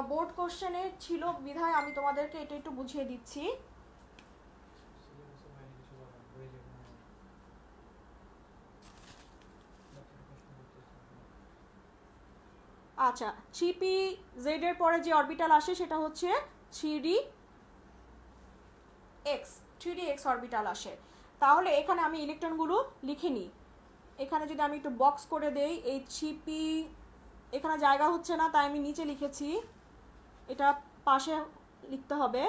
বোর্ড কোশ্চেনে ছিল বিধায় আমি তোমাদেরকে এটা একটু বুঝিয়ে দিচ্ছি। আচ্ছা, 3pz এর পরে যে অরবিটাল আসে সেটা হচ্ছে 3dx অরবিটাল আসে। তাহলে এখানে আমি ইলেকট্রনগুলো লিখে নিই। এখানে যদি আমি একটু বক্স করে দেই, এই 3p এখানে জায়গা হচ্ছে না তাই আমি নিচে লিখেছি, এটা পাশে লিখতে হবে।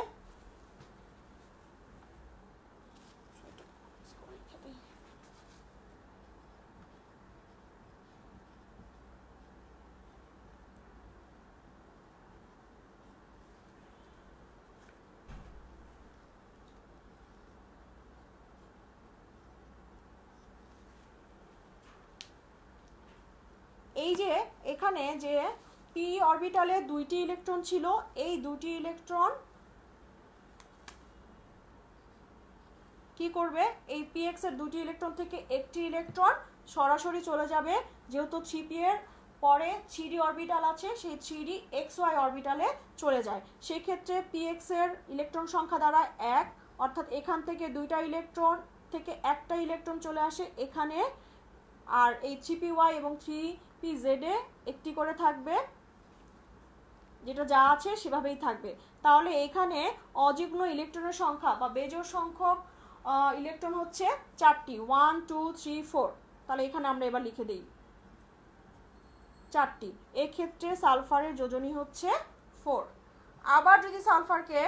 এই যে এখানে যে p অরবিটালে দুইটি ইলেকট্রন ছিল, এই দুটি ইলেকট্রন কি করবে, এই px এর দুটি ইলেকট্রন থেকে একটি ইলেকট্রন সরাসরি চলে যাবে, যেহেতু 3p এর পরে 3d অরবিটাল আছে সেই 3dxy অরবিটালে চলে যায়। সেই ক্ষেত্রে px এর ইলেকট্রন সংখ্যা দ্বারা 1, অর্থাৎ এখান থেকে দুইটা ইলেকট্রন থেকে একটা ইলেকট্রন চলে আসে এখানে, আর এই 3py এবং 3pz এ একটি করে থাকবে, যেটা যা আছে সেভাবেই থাকবে। তাহলে এখানে অযুগ্ম ইলেকট্রনের সংখ্যা বা বেজোড় সংখ্যক ইলেকট্রন হচ্ছে 4টি, 1 2 3 4। তাহলে এখানে আমরা এবার লিখে দিই 4টি। এক্ষেত্রে সালফারের যোজনী হচ্ছে 4। আবার যদি সালফারকে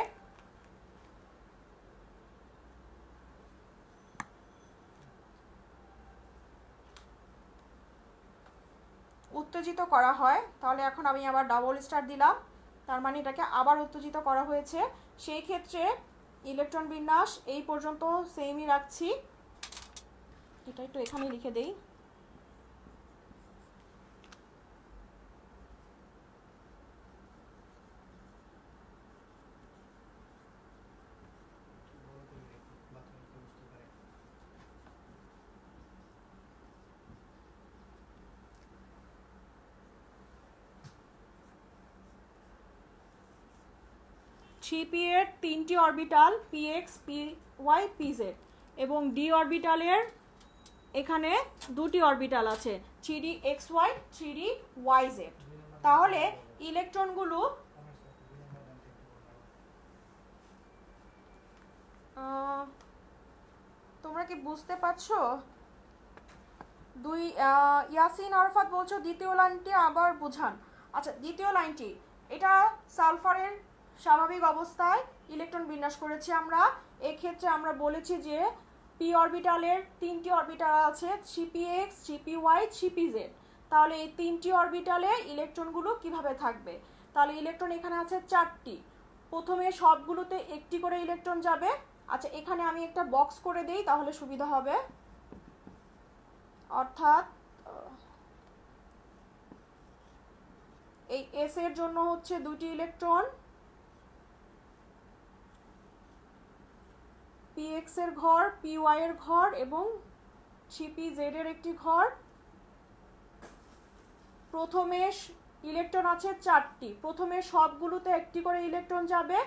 উত্তেজিত করা হয়, তাহলে এখন আমি আবার ডাবল স্টার দিলাম, তার মানে এটাকে আবার উত্তেজিত করা হয়েছে। সেই ক্ষেত্রে ইলেকট্রন বিন্যাস এই পর্যন্ত সেমই রাখছি, এটা একটু এখানে লিখে দেই। থ্রি পি এর তিনটি অরবিটাল px py pz এবং d অরবিটালের এখানে দুটি অরবিটাল আছে 3dxy 3dyz। তাহলে ইলেকট্রনগুলো তোমরা কি বুঝতে পারছো? ইয়াসিন আরফাত বলছো দ্বিতীয় লাইনটি আবার বোঝান। আচ্ছা, দ্বিতীয় লাইনটি এটা সালফারের স্বাভাবিক অবস্থায় ইলেকট্রন বিন্যাস করেছি আমরা। এক্ষেত্রে আমরা বলেছি যে পি অরবিটালের তিনটি অরবিটাল আছে 3px 3py 3pz। তাহলে এই তিনটি অরবিটালে ইলেকট্রনগুলো কিভাবে থাকবে? তাহলে ইলেকট্রন এখানে আছে 4টি, প্রথমে সবগুলোতে একটি করে ইলেকট্রন যাবে। আচ্ছা, এখানে আমি একটা বক্স করে দেই তাহলে সুবিধা হবে। অর্থাৎ এই এস এর জন্য হচ্ছে দুটি ইলেকট্রন, পি এক্স এর ঘর, পি ওয়াই এর ঘর এবং 3p z এর একটি ঘর। প্রথমে ইলেকট্রন আছে 4টি, প্রথমে সবগুলোতে একটি করে ইলেকট্রন যাবে,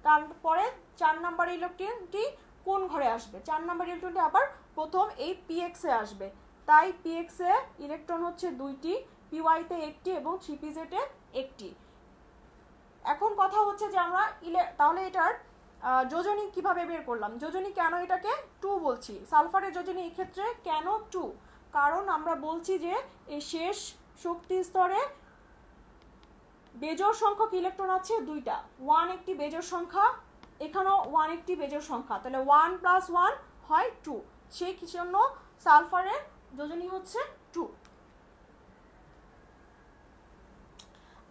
তারপরে 4 নম্বর ইলেকট্রনটি কোন ঘরে আসবে? 4 নম্বর ইলেকট্রনটি আবার প্রথম এই পি এক্স এ আসবে, তাই পি এক্স এ ইলেকট্রন হচ্ছে 2টি, পি ওয়াই তে 1টি এবং 3p z এ 1টি। এখন কথা হচ্ছে যে আমরা তাহলে এটার যোজনী কিভাবে বের করলাম? যোজনী কেন এটাকে 2 বলছি? সালফারের যোজনী এই ক্ষেত্রে কেন 2? কারণ আমরা বলছি যে এই শেষ শক্তি স্তরে বেজোড় সংখ্যক ইলেকট্রন আছে 2টা, 1 একটি বেজোড় সংখ্যা, এখানেও 1 একটি বেজোড় সংখ্যা, তাহলে 1 + 1 হয় 2, সেই জন্য সালফারের যোজনী হচ্ছে 2।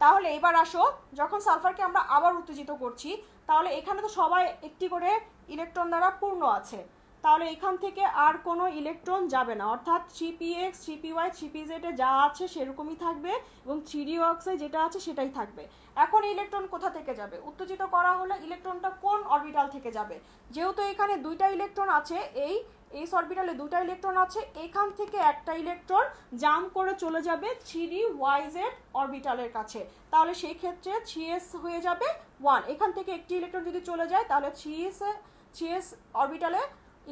তাহলে এবার আসো, যখন সালফারকে আমরা আবার উত্তেজিত করছি, তাহলে এখানে তো সবাই একটি করে ইলেকট্রন দ্বারা পূর্ণ আছে, তাহলে এখান থেকে আর কোনো ইলেকট্রন যাবে না, অর্থাৎ 3px 3py 3pz এ যা আছে সেরকমই থাকবে এবং 3d-oxy যেটা আছে সেটাই থাকবে। এখন ইলেকট্রন কোথা থেকে যাবে? উত্তেজিত করা হলে ইলেকট্রনটা কোন অরবিটাল থেকে যাবে? যেহেতু এখানে 2টা ইলেকট্রন আছে, এই এস অরবিটালে 2টা ইলেকট্রন আছে, এখান থেকে একটা ইলেকট্রন জাম্প করে চলে যাবে 3d-yz অরবিটালের কাছে, তাহলে সেই ক্ষেত্রে 3s হয়ে যাবে 1। এখান থেকে একটি ইলেকট্রন যদি চলে যায় তাহলে 3s অরবিটালে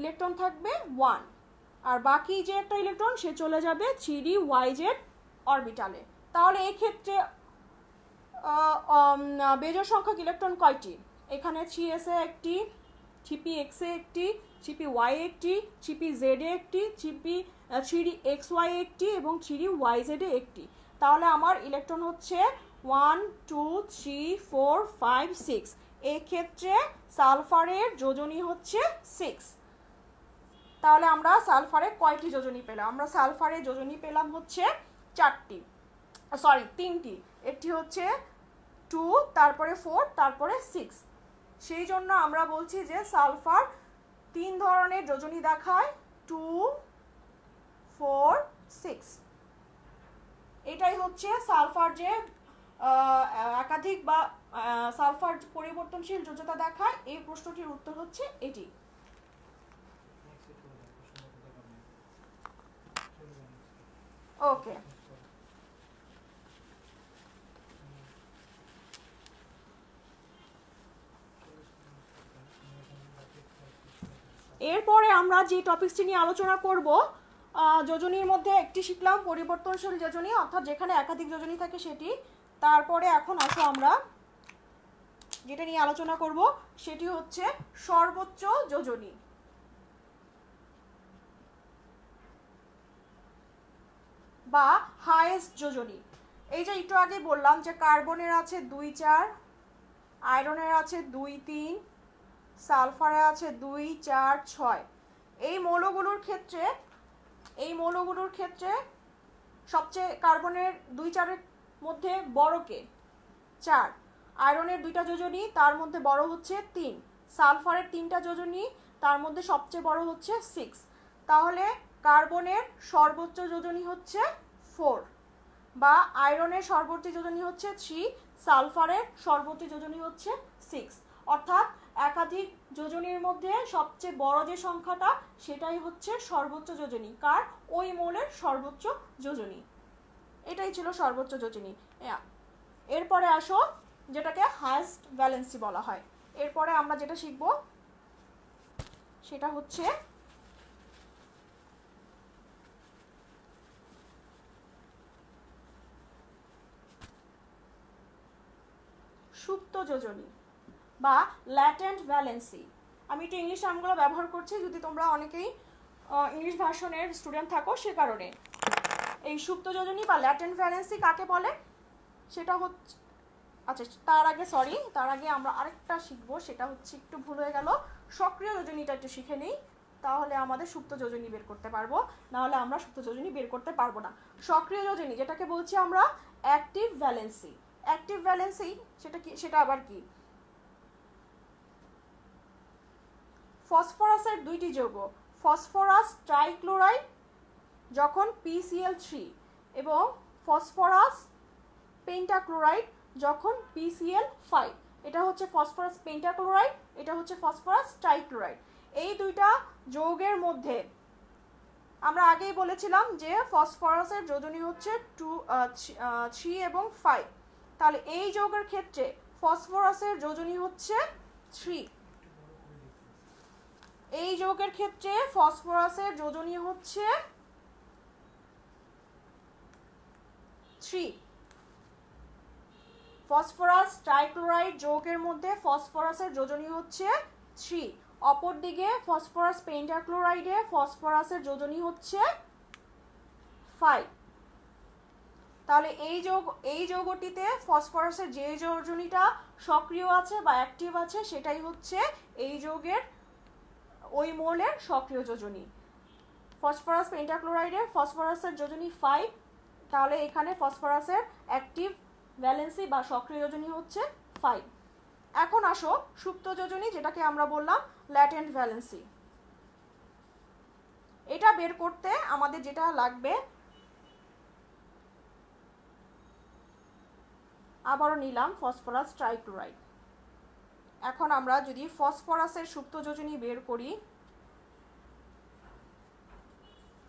ইলেকট্রন থাকবে 1, আর বাকি যে একটা ইলেকট্রন সে চলে যাবে 3d-yz অরবিটালে। তাহলে এই ক্ষেত্রে বেজোড় সংখ্যক ইলেকট্রন কয়টি? এখানে 3s এ একটি, 3px এ একটি, 3py একটি, 3pz এ একটি, 3dxy একটি এবং 3dyz এ একটি। তাহলে আমার ইলেকট্রন হচ্ছে 1 2 3 4 5 6। এই ক্ষেত্রে সালফারের যোজনী হচ্ছে 6। তাহলে আমরা সালফারে কয়টি যোজনী পেলাম? আমরা সালফারে যোজনী পেলাম হচ্ছে 3টি। একটি হচ্ছে 2, তারপরে 4, তারপরে 6। সেই জন্য আমরা বলছি যে সালফার 3 ধরনের যোজনী দেখায়, 2 4 6। এটাই হচ্ছে সালফার যে একাধিক বা সালফার পরিবর্তনশীল যোজ্যতা দেখায়, এই প্রশ্নটির উত্তর হচ্ছে এটি। ওকে, এরপরে আমরা যে টপিকটি নিয়ে আলোচনা করব, যোজনীর মধ্যে একটি শিখলাম পরিবর্তনশীল যোজনী, অর্থাৎ যেখানে একাধিক যোজনী থাকে সেটি। তারপরে এখন আসো আমরা যেটা নিয়ে আলোচনা করব সেটি হচ্ছে সর্বোচ্চ যোজনী বা হাইয়েস্ট যোজনী। এই যে একটু আগে বললাম যে কার্বনের আছে 2 4, আয়রনের আছে 2 3, সালফারে আছে 2 4 6। এই মৌলগুলোর ক্ষেত্রে সবচেয়ে কার্বনের 2 4 এর মধ্যে বড় কে? 4। আয়রনের 2টা যোজনী, তার মধ্যে বড় হচ্ছে 3। সালফারের 3টা যোজনী, তার মধ্যে সবচেয়ে বড় হচ্ছে 6। তাহলে কার্বনের সর্বোচ্চ যোজনী হচ্ছে 4, বা আয়রনের সর্বোচ্চ যোজনী হচ্ছে 3, সালফারের সর্বোচ্চ যোজনী হচ্ছে 6। অর্থাৎ একাধিক যোজনীর মধ্যে সবচেয়ে বড় যে সংখ্যাটা সেটাই হচ্ছে সর্বোচ্চ যোজনী। কার? ওই মৌলের সর্বোচ্চ যোজনী। এটাই ছিল সর্বোচ্চ যোজনী। এরপরে আসো যেটাকে হাইয়েস্ট ভ্যালেন্সি বলা হয়। এরপরে আমরা যেটা শিখব সেটা হচ্ছে সুপ্ত যোজনী বা ল্যাটেন্ট ভ্যালেন্সি। আমি একটু ইংলিশ নামগুলো ব্যবহার করছি, যদি তোমরা অনেকেই ইংলিশ ভার্সনের স্টুডেন্ট থাকো সে কারণে। এই সুপ্ত যোজনী বা ল্যাটেন্ট ভ্যালেন্সি কাকে বলে সেটা হচ্ছে, আচ্ছা তার আগে আমরা আরেকটা শিখবো, সেটা হচ্ছে একটু ভুল হয়ে গেল, সক্রিয় যোজনীটা একটু শিখে নিই, তাহলে আমাদের সুপ্ত যোজনী বের করতে পারবো, নাহলে আমরা সুপ্ত যোজনী বের করতে পারবো না। সক্রিয় যোজনী যেটাকে বলছি আমরা অ্যাক্টিভ ভ্যালেন্সি। অ্যাক্টিভ ভ্যালেন্সি সেটা আবার কি? ফসফরাসের 2টি যৌগ, ফসফরাস ট্রাইক্লোরাইড যখন PCl3 এবং ফসফরাস পেন্টাক্লোরাইড যখন PCl5। এটা হচ্ছে ফসফরাস পেন্টাক্লোরাইড, এটা হচ্ছে ফসফরাস ট্রাইক্লোরাইড। এই দুইটা যৌগের মধ্যে আমরা আগেই বলেছিলাম যে ফসফরাসের যোজনী হচ্ছে 3 এবং 5। তাহলে এই যৌগের ক্ষেত্রে ফসফরাসের যোজনী হচ্ছে 3। এই যৌগের ক্ষেত্রে ফসফরাসের যোজনী হচ্ছে 3। ফসফরাস ট্রাইক্লোরাইড যৌগের মধ্যে ফসফরাসের যোজনী হচ্ছে 3। অপরদিকে ফসফরাস পেন্টাক্লোরাইডে ফসফরাসের যোজনী হচ্ছে 5। তাহলে এই যৌগটিতে ফসফরাসের যে যোজনীটা সক্রিয় আছে বা অ্যাক্টিভ আছে সেটাই হচ্ছে এই যৌগের ওই মোলের সক্রিয় যোজনী। ফসফরাস পেন্টাক্লোরাইডে ফসফরাসের যোজনী 5, তাহলে এখানে ফসফরাসের অ্যাক্টিভ ভ্যালেন্সি বা সক্রিয় যোজনী হচ্ছে 5। এখন আসো সুপ্ত যোজনী, যেটাকে আমরা বললাম ল্যাটেন্ট ভ্যালেন্সি। এটা বের করতে আমাদের যেটা লাগবে, আবারও নিলাম ফসফরাস ট্রাইক্লোরাইড। এখন আমরা যদি ফসফরাসের সুপ্ত যোজনী বের করি,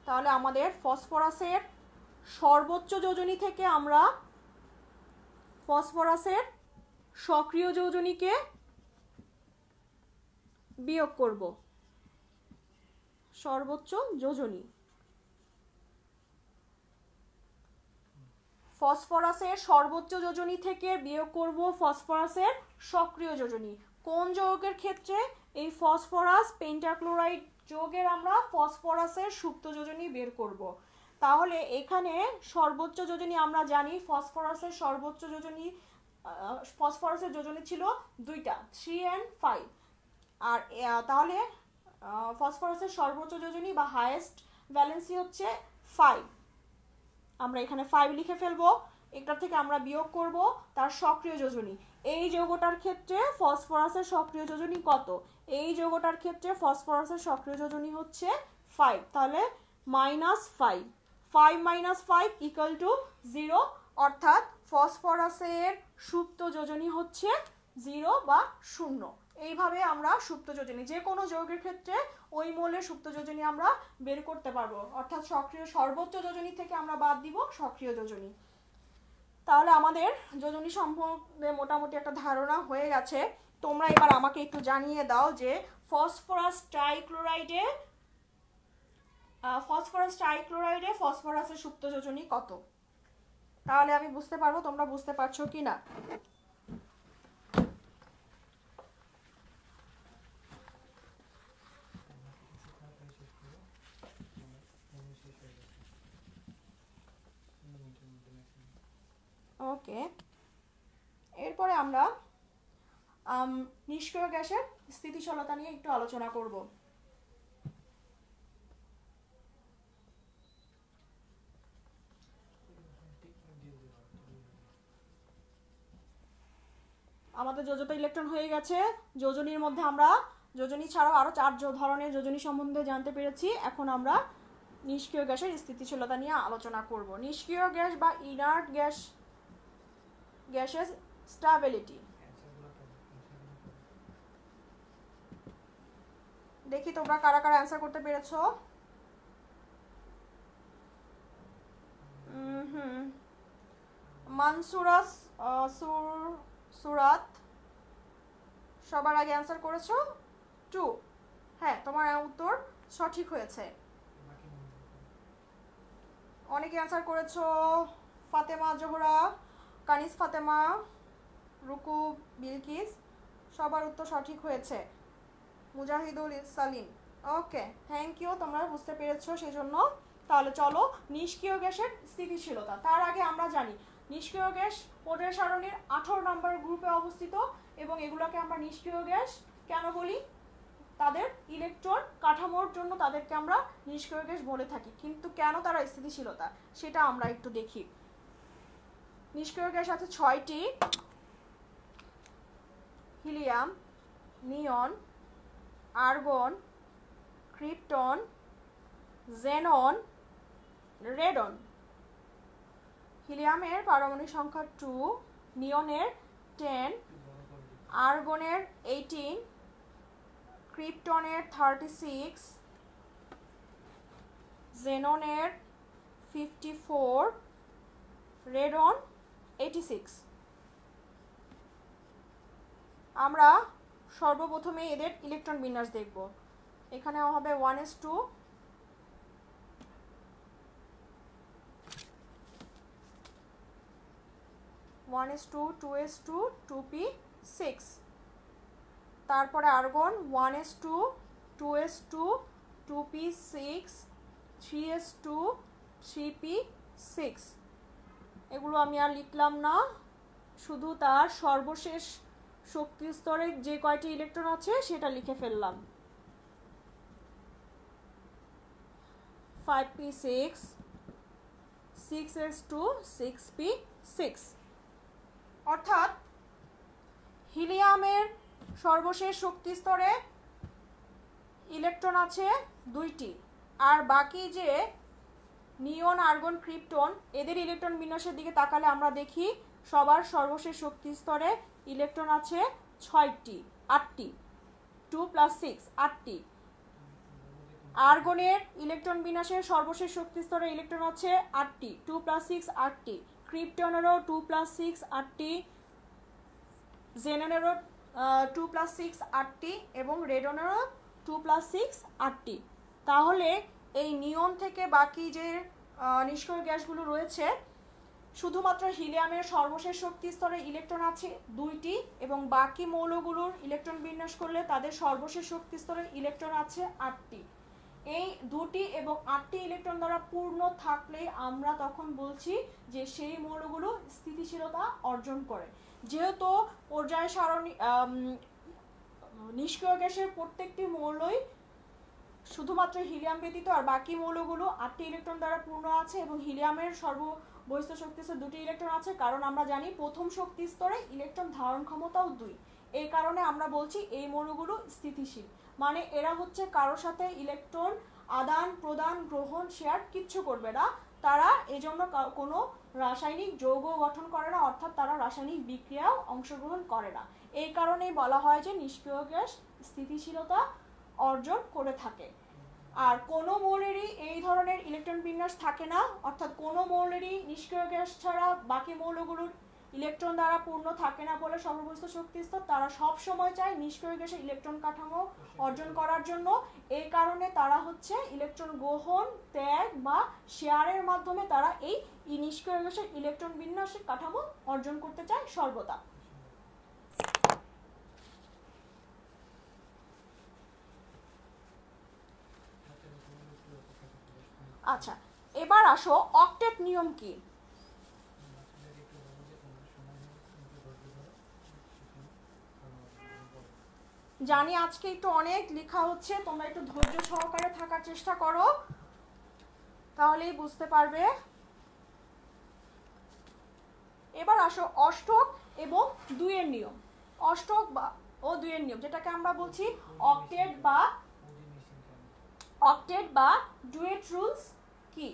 তাহলে আমাদের ফসফরাসের সর্বোচ্চ যোজনী থেকে আমরা ফসফরাসের সক্রিয় যোজনীকে বিয়োগ করব। সর্বোচ্চ যোজনী, ফসফরাসের সর্বোচ্চ যোজনী থেকে বিয়োগ করব ফসফরাসের সক্রিয় যোজনী। কোন যৌগের ক্ষেত্রে? এই ফসফরাস পেন্টাক্লোরাইড যৌগের আমরা ফসফরাসের সুপ্ত যোজনী বের করব। তাহলে এখানে সর্বোচ্চ যোজনী আমরা জানি, ফসফরাসের সর্বোচ্চ যোজনী ফসফরাসের যোজনী ছিল দুইটা, 3 and 5। আর তাহলে ফসফরাসের সর্বোচ্চ যোজনী বা হাইয়েস্ট ভ্যালেন্সি হচ্ছে 5। আমরা এখানে 5 লিখে ফেলবো। এটার থেকে আমরা বিয়োগ করব তার সক্রিয় যোজনী। এই যৌগটার ক্ষেত্রে ফসফরাসের সক্রিয় যোজনী কত? এই যৌগটার ক্ষেত্রে ফসফরাসের সক্রিয় যোজনী হচ্ছে 5। তাহলে -5, 5 - 5 = 0, অর্থাৎ ফসফরাসের সুপ্ত যোজনী হচ্ছে 0 বা 0। এইভাবে আমরা সুপ্ত যোজনী, যে কোনো যৌগের ক্ষেত্রে ওই মোলের সুপ্ত যোজনী আমরা বের করতে পারবো, অর্থাৎ সক্রিয় সর্বোচ্চ যোজনী থেকে আমরা বাদ দিব সক্রিয় যোজনী। তাহলে আমাদের যোজনী সম্পর্কে মোটামুটি একটা ধারণা হয়ে গেছে। তোমরা এবার আমাকে একটু জানিয়ে দাও যে ফসফরাস ট্রাইক্লোরাইডে ফসফরাসের সুপ্ত যোজনী কত? তাহলে আমি বুঝতে পারবো তোমরা বুঝতে পারছো কি না। ওকে, এরপরে আমরা নিষ্ক্রিয় গ্যাসের স্থিতিশীলতা নিয়ে একটু আলোচনা করব। আমাদের যোজিত ইলেকট্রন হয়ে গেছে। যোজনীর মধ্যে আমরা যোজনী ছাড়াও আরো 4 ধরনের যোজনী সম্বন্ধে জানতে পেরেছি। এখন আমরা নিষ্ক্রিয় গ্যাসের স্থিতিশীলতা নিয়ে আলোচনা করব। নিষ্ক্রিয় গ্যাস বা ইনার্ট গ্যাসের স্টেবিলিটি। দেখি তোমরা কারা কারা অ্যান্সার করতে পেরেছো। মানসুরাস সুরাত সবার আগে অ্যান্সার করেছো 2। হ্যাঁ, তোমার উত্তর সঠিক হয়েছে। অনেকে অ্যান্সার করেছো ফাতেমা জোহরা, কানিস ফাতেমা, রুকু বিলকিস, সবার উত্তর সঠিক হয়েছে। মুজাহিদুল সালিম, ওকে, থ্যাংক ইউ, তোমরা বুঝতে পেরেছো সেই জন্য। তাহলে চলো নিষ্ক্রিয় গ্যাসের স্থিতিশীলতা। তার আগে আমরা জানি নিষ্ক্রিয় গ্যাস পর্যায় সারণীর 18 নম্বর গ্রুপে অবস্থিত, এবং এগুলোকে আমরা নিষ্ক্রিয় গ্যাস কেন বলি? তাদের ইলেকট্রন কাঠামোর জন্য তাদেরকে আমরা নিষ্ক্রিয় গ্যাস বলে থাকি। কিন্তু কেন তারা স্থিতিশীলতা সেটা আমরা একটু দেখি। নিষ্ক্রিয় গ্যাস আছে 6টি: হিলিয়াম, নিয়ন, আর্গন, ক্রিপ্টন, জেনন, রেডন, হিলিয়ামের পারমাণবিক সংখ্যা 2, নিয়নের 10, আর্গনের 18, ক্রিপ্টনের 36, জেননের 54, রেডন 86। আমরা সর্বপ্রথমে এদের ইলেকট্রন বিন্যাস দেখব। এখানে হবে 1s2, 1s2, 2s2, 2p6, তারপরে argon 1s2, 2s2, 2p6, 3s2, 3p6। এগুলো আমি আর লিখলাম না, শুধু তার সর্বশেষ শক্তি স্তরে যে কয়টি ইলেকট্রন আছে সেটা লিখে ফেললাম। 5p6, 6s2, 6p6। অর্থাৎ হিলিয়ামের সর্বশেষ শক্তি স্তরে ইলেকট্রন আছে 2টি, আর বাকি যে নিয়ন, আর্গন, ক্রিপ্টন এদের ইলেকট্রন বিন্যাসের দিকে তাকালে আমরা দেখি সবার সর্বশেষ শক্তি স্তরে ইলেকট্রন আছে 6টি, 8টি, 2 + 6 8টি। আর্গনের ইলেকট্রন বিন্যাসের সর্বশেষ শক্তি স্তরে ইলেকট্রন আছে 8টি, 2 + 6 8টি। ক্রিপ্টনেরও 2 + 6 8টি, জেননেরও 2 + 6 8টি এবং রেডনেরও 2 + 6 8টি। তাহলে এই নিয়ন থেকে বাকি যে নিষ্ক্রিয় গ্যাসগুলো রয়েছে, শুধুমাত্র হিলিয়ামের সর্বশেষ শক্তি স্তরে ইলেকট্রন আছে 2টি এবং বাকি মৌলগুলোর ইলেকট্রন বিন্যাস করলে তাদের সর্বশেষ শক্তি স্তরে ইলেকট্রন আছে 8টি। এই 2টি এবং 8টি ইলেকট্রন দ্বারা পূর্ণ থাকলে আমরা তখন বলছি যে সেই মৌলগুলো স্থিতিশীলতা অর্জন করে। যেহেতু পর্যায় সারণী নিষ্ক্রিয় গ্যাসের প্রত্যেকটি মৌলই শুধুমাত্র হিলিয়াম ব্যতীত আর বাকি মৌলগুলো 8টি ইলেকট্রন দ্বারা পূর্ণ আছে এবং হিলিয়ামের সর্ববহিস্থ শক্তি স্তরে 2টি ইলেকট্রন আছে, কারণ আমরা জানি প্রথম শক্তি স্তরে ইলেকট্রন ধারণ ক্ষমতাও 2। এই কারণে আমরা বলছি এই মৌলগুলো স্থিতিশীল, মানে এরা হচ্ছে কারোর সাথে ইলেকট্রন আদান প্রদান, গ্রহণ, শেয়ার কিচ্ছু করবে না। তারা এজন্য কোনো রাসায়নিক যৌগ গঠন করে না, অর্থাৎ তারা রাসায়নিক বিক্রিয়াও অংশগ্রহণ করে না। এই কারণেই বলা হয় যে নিষ্ক্রিয় গ্যাস স্থিতিশীলতা অর্জন করে থাকে। আর কোনো মৌলেরই এই ধরনের ইলেকট্রন বিন্যাস থাকে না, অর্থাৎ কোনো মৌলেরই নিষ্ক্রিয় গ্যাস ছাড়া বাকি মৌলগুলোর ইলেকট্রন দ্বারা পূর্ণ থাকে না বলে সর্ববহিস্থ শক্তি স্তর তারা সব সময় চায় নিষ্ক্রিয় গ্যাসের ইলেকট্রন কাঠামো অর্জন করার জন্য। এই কারণে তারা হচ্ছে ইলেকট্রন গ্রহণ, ত্যাগ বা শেয়ারের মাধ্যমে তারা এই নিষ্ক্রিয় গ্যাসের ইলেকট্রন বিন্যাসের কাঠামো অর্জন করতে চায় সর্বদা। আচ্ছা, এবার আসো অক্টেট নিয়ম কি। জানি আজকে একটু অনেক লেখা হচ্ছে, তোমরা একটু ধৈর্য সহকারে থাকার চেষ্টা করো, তাহলেই বুঝতে পারবে। এবার আসো অষ্টক এবং 2 এর নিয়ম। অষ্টক ও 2 এর নিয়ম, যেটাকে আমরা বলছি অক্টেট বা ডুয়েট রুলস কি।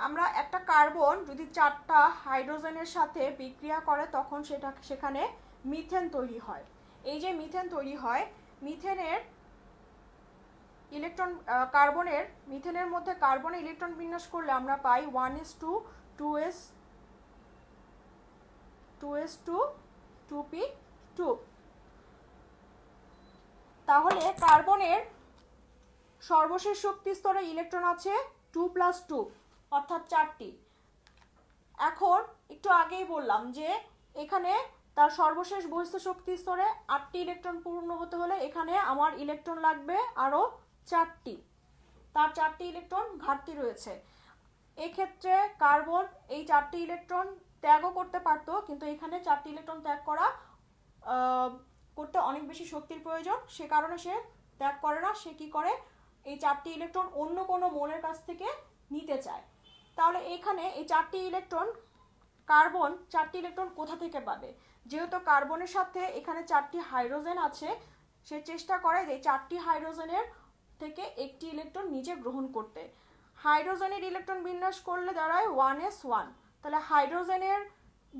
আমরা একটা কার্বন যদি 4টা হাইড্রোজেনের সাথে বিক্রিয়া করে তখন সেখানে মিথেন তৈরি হয়। এই যে মিথেন তৈরি হয়, মিথেনের ইলেকট্রন মিথেনের মধ্যে কার্বনের ইলেকট্রন বিন্যাস করলে আমরা পাই 1s2, 2s2, 2p2। তাহলে কার্বনের সর্বশেষ শক্তি স্তরে ইলেকট্রন আছে 2 + 2 অর্থাৎ 4টি। এখন একটু আগেই বললাম যে এখানে তার সর্বশেষ বহিস্থ শক্তি স্তরে 8টি ইলেকট্রন পূর্ণ হতে হলে এখানে আমার ইলেকট্রন লাগবে আরো 4টি, তার 4টি ইলেকট্রন ঘাটতি রয়েছে। এই ক্ষেত্রে কার্বন এই 4টি ইলেকট্রন ত্যাগও করতে পারতো, কিন্তু এখানে 4টি ইলেকট্রন ত্যাগ করতে অনেক বেশি শক্তির প্রয়োজন, সে কারণে সে ত্যাগ করে না। সে কি করে, এই 4টি ইলেকট্রন অন্য কোনো মৌলের কাছ থেকে নিতে চায়। তাহলে এখানে এই 4টি ইলেকট্রন কার্বন 4টি ইলেকট্রন কোথা থেকে পাবে? যেহেতু কার্বনের সাথে এখানে 4টি হাইড্রোজেন আছে, সে চেষ্টা করে যে 4টি হাইড্রোজেনের থেকে একটি ইলেকট্রন নিজে গ্রহণ করতে। হাইড্রোজেনের ইলেকট্রন বিন্যাস করলে দাঁড়ায় 1s1। তাহলে হাইড্রোজেনের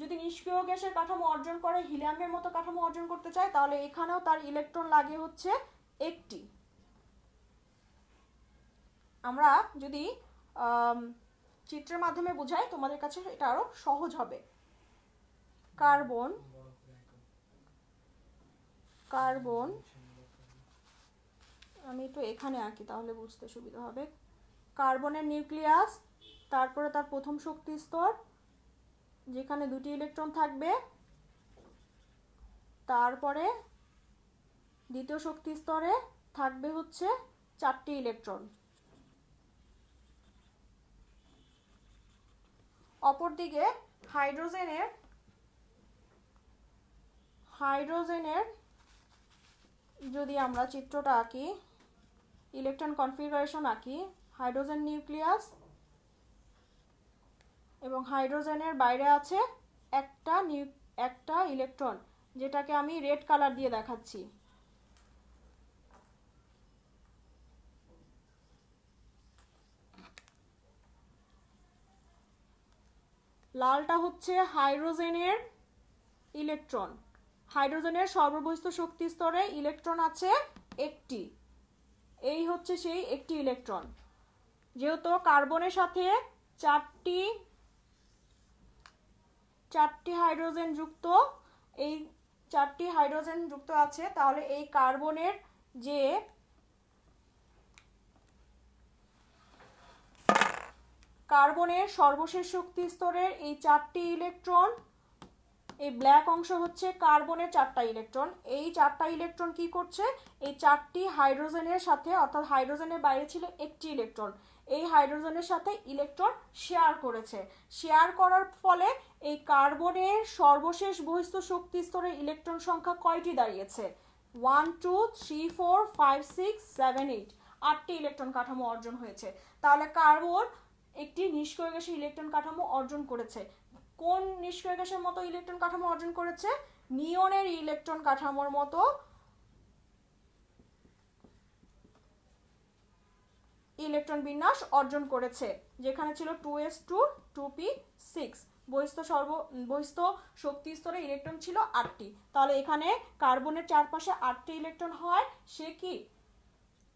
যদি নিষ্ক্রিয় গ্যাসের কাঠামো অর্জন করে হিলিয়ামের মতো কাঠামো অর্জন করতে চায়, তাহলে এখানেও তার ইলেকট্রন লাগে হচ্ছে একটি। আমরা যদি চিত্রের মাধ্যমে বুঝাই তোমাদের কাছে এটা আরো সহজ হবে। কার্বন কার্বন আমি একটু এখানে আঁকি তাহলে বুঝতে সুবিধা হবে। কার্বনের নিউক্লিয়াস, তারপরে তার প্রথম শক্তি স্তর যেখানে 2টি ইলেকট্রন থাকবে, তারপরে দ্বিতীয় শক্তি স্তরে থাকবে হচ্ছে 4টি ইলেকট্রন। অপরদিকে হাইড্রোজেনের যদি আমরা চিত্রটা আঁকি, ইলেকট্রন কনফিগারেশন আঁকি, হাইড্রোজেন নিউক্লিয়াস এবং হাইড্রোজেনের বাইরে আছে একটা ইলেকট্রন, যেটাকে আমি রেড কালার দিয়ে দেখাচ্ছি। লালটা হচ্ছে হাইড্রোজেনের ইলেকট্রন। হাইড্রোজেনের সর্ববহিস্থ শক্তি স্তরে ইলেকট্রন আছে একটি, এই হচ্ছে সেই একটি ইলেকট্রন। যেহেতু কার্বনের সাথে 4টি হাইড্রোজেন যুক্ত, এই 4টি হাইড্রোজেন যুক্ত আছে, তাহলে এই কার্বনের যে কার্বনের সর্বশেষ শক্তি স্তরের এই 4টি ইলেকট্রন, এই ব্ল্যাক অংশ হচ্ছে কার্বনের 4টা ইলেকট্রন। এই 4টা ইলেকট্রন কি করছে? এই 4টি হাইড্রোজেনের সাথে, অর্থাৎ হাইড্রোজেনের বাইরে ছিল একটি ইলেকট্রন, এই হাইড্রোজেনের সাথে ইলেকট্রন শেয়ার করেছে। শেয়ার করার ফলে এই কার্বনের সর্বশেষ বহিস্থ শক্তি স্তরের ইলেকট্রন সংখ্যা কয়টি দাঁড়িয়েছে? 1 2 3 4 5 6 7 8, 8টি ইলেকট্রন কাঠামো অর্জন হয়েছে। তাহলে কার্বন একটি নিষ্ক্রিয় গ্যাসের ইলেকট্রন কাঠামো অর্জন করেছে। কোন নিষ্ক্রিয় গ্যাসের মতো ইলেকট্রন কাঠামো অর্জন করেছে? নিয়নের ইলেকট্রন কাঠামোর মতো ইলেকট্রন বিন্যাস অর্জন করেছে, যেখানে ছিল 2s2 2p6। বহিস্থ শক্তি স্তরে ইলেকট্রন ছিল 8টি। তাহলে এখানে কার্বনের চারপাশে 8টি ইলেকট্রন হয়, সে কি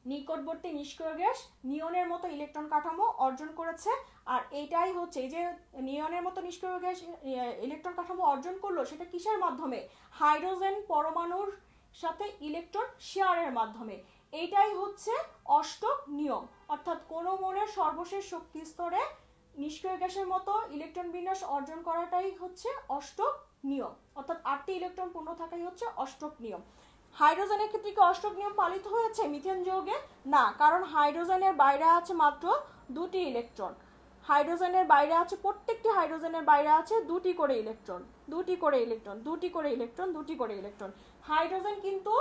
নিকটবর্তী নিষ্ক্রিয় গ্যাস নিয়নের মতো ইলেকট্রন কাঠামো অর্জন করেছে। আর এইটাই হচ্ছে, এই যে নিয়নের মতো নিষ্ক্রিয় গ্যাস ইলেকট্রন কাঠামো অর্জন করলো, সেটা কিসের মাধ্যমে? হাইড্রোজেন পরমাণুর সাথে ইলেকট্রন শেয়ারের মাধ্যমে। এইটাই হচ্ছে অষ্টক নিয়ম, অর্থাৎ কোন মৌলের সর্বশেষ শক্তি স্তরে নিষ্ক্রিয় গ্যাসের মতো ইলেকট্রন বিন্যাস অর্জন করাটাই হচ্ছে অষ্টক নিয়ম, অর্থাৎ 8টি ইলেকট্রন পূর্ণ থাকাই হচ্ছে অষ্টক নিয়ম। হাইড্রোজেনের ক্ষেত্রে কি অষ্টক নিয়ম পালিত হয়েছে মিথেন যৌগে? না, কারণ হাইড্রোজেনের বাইরে আছে মাত্র 2টি ইলেকট্রন। হাইড্রোজেনের বাইরে আছে, প্রত্যেকটি হাইড্রোজেনের বাইরে আছে 2টি করে ইলেকট্রন, 2টি করে ইলেকট্রন, 2টি করে ইলেকট্রন, 2টি করে ইলেকট্রন। হাইড্রোজেন কিন্তু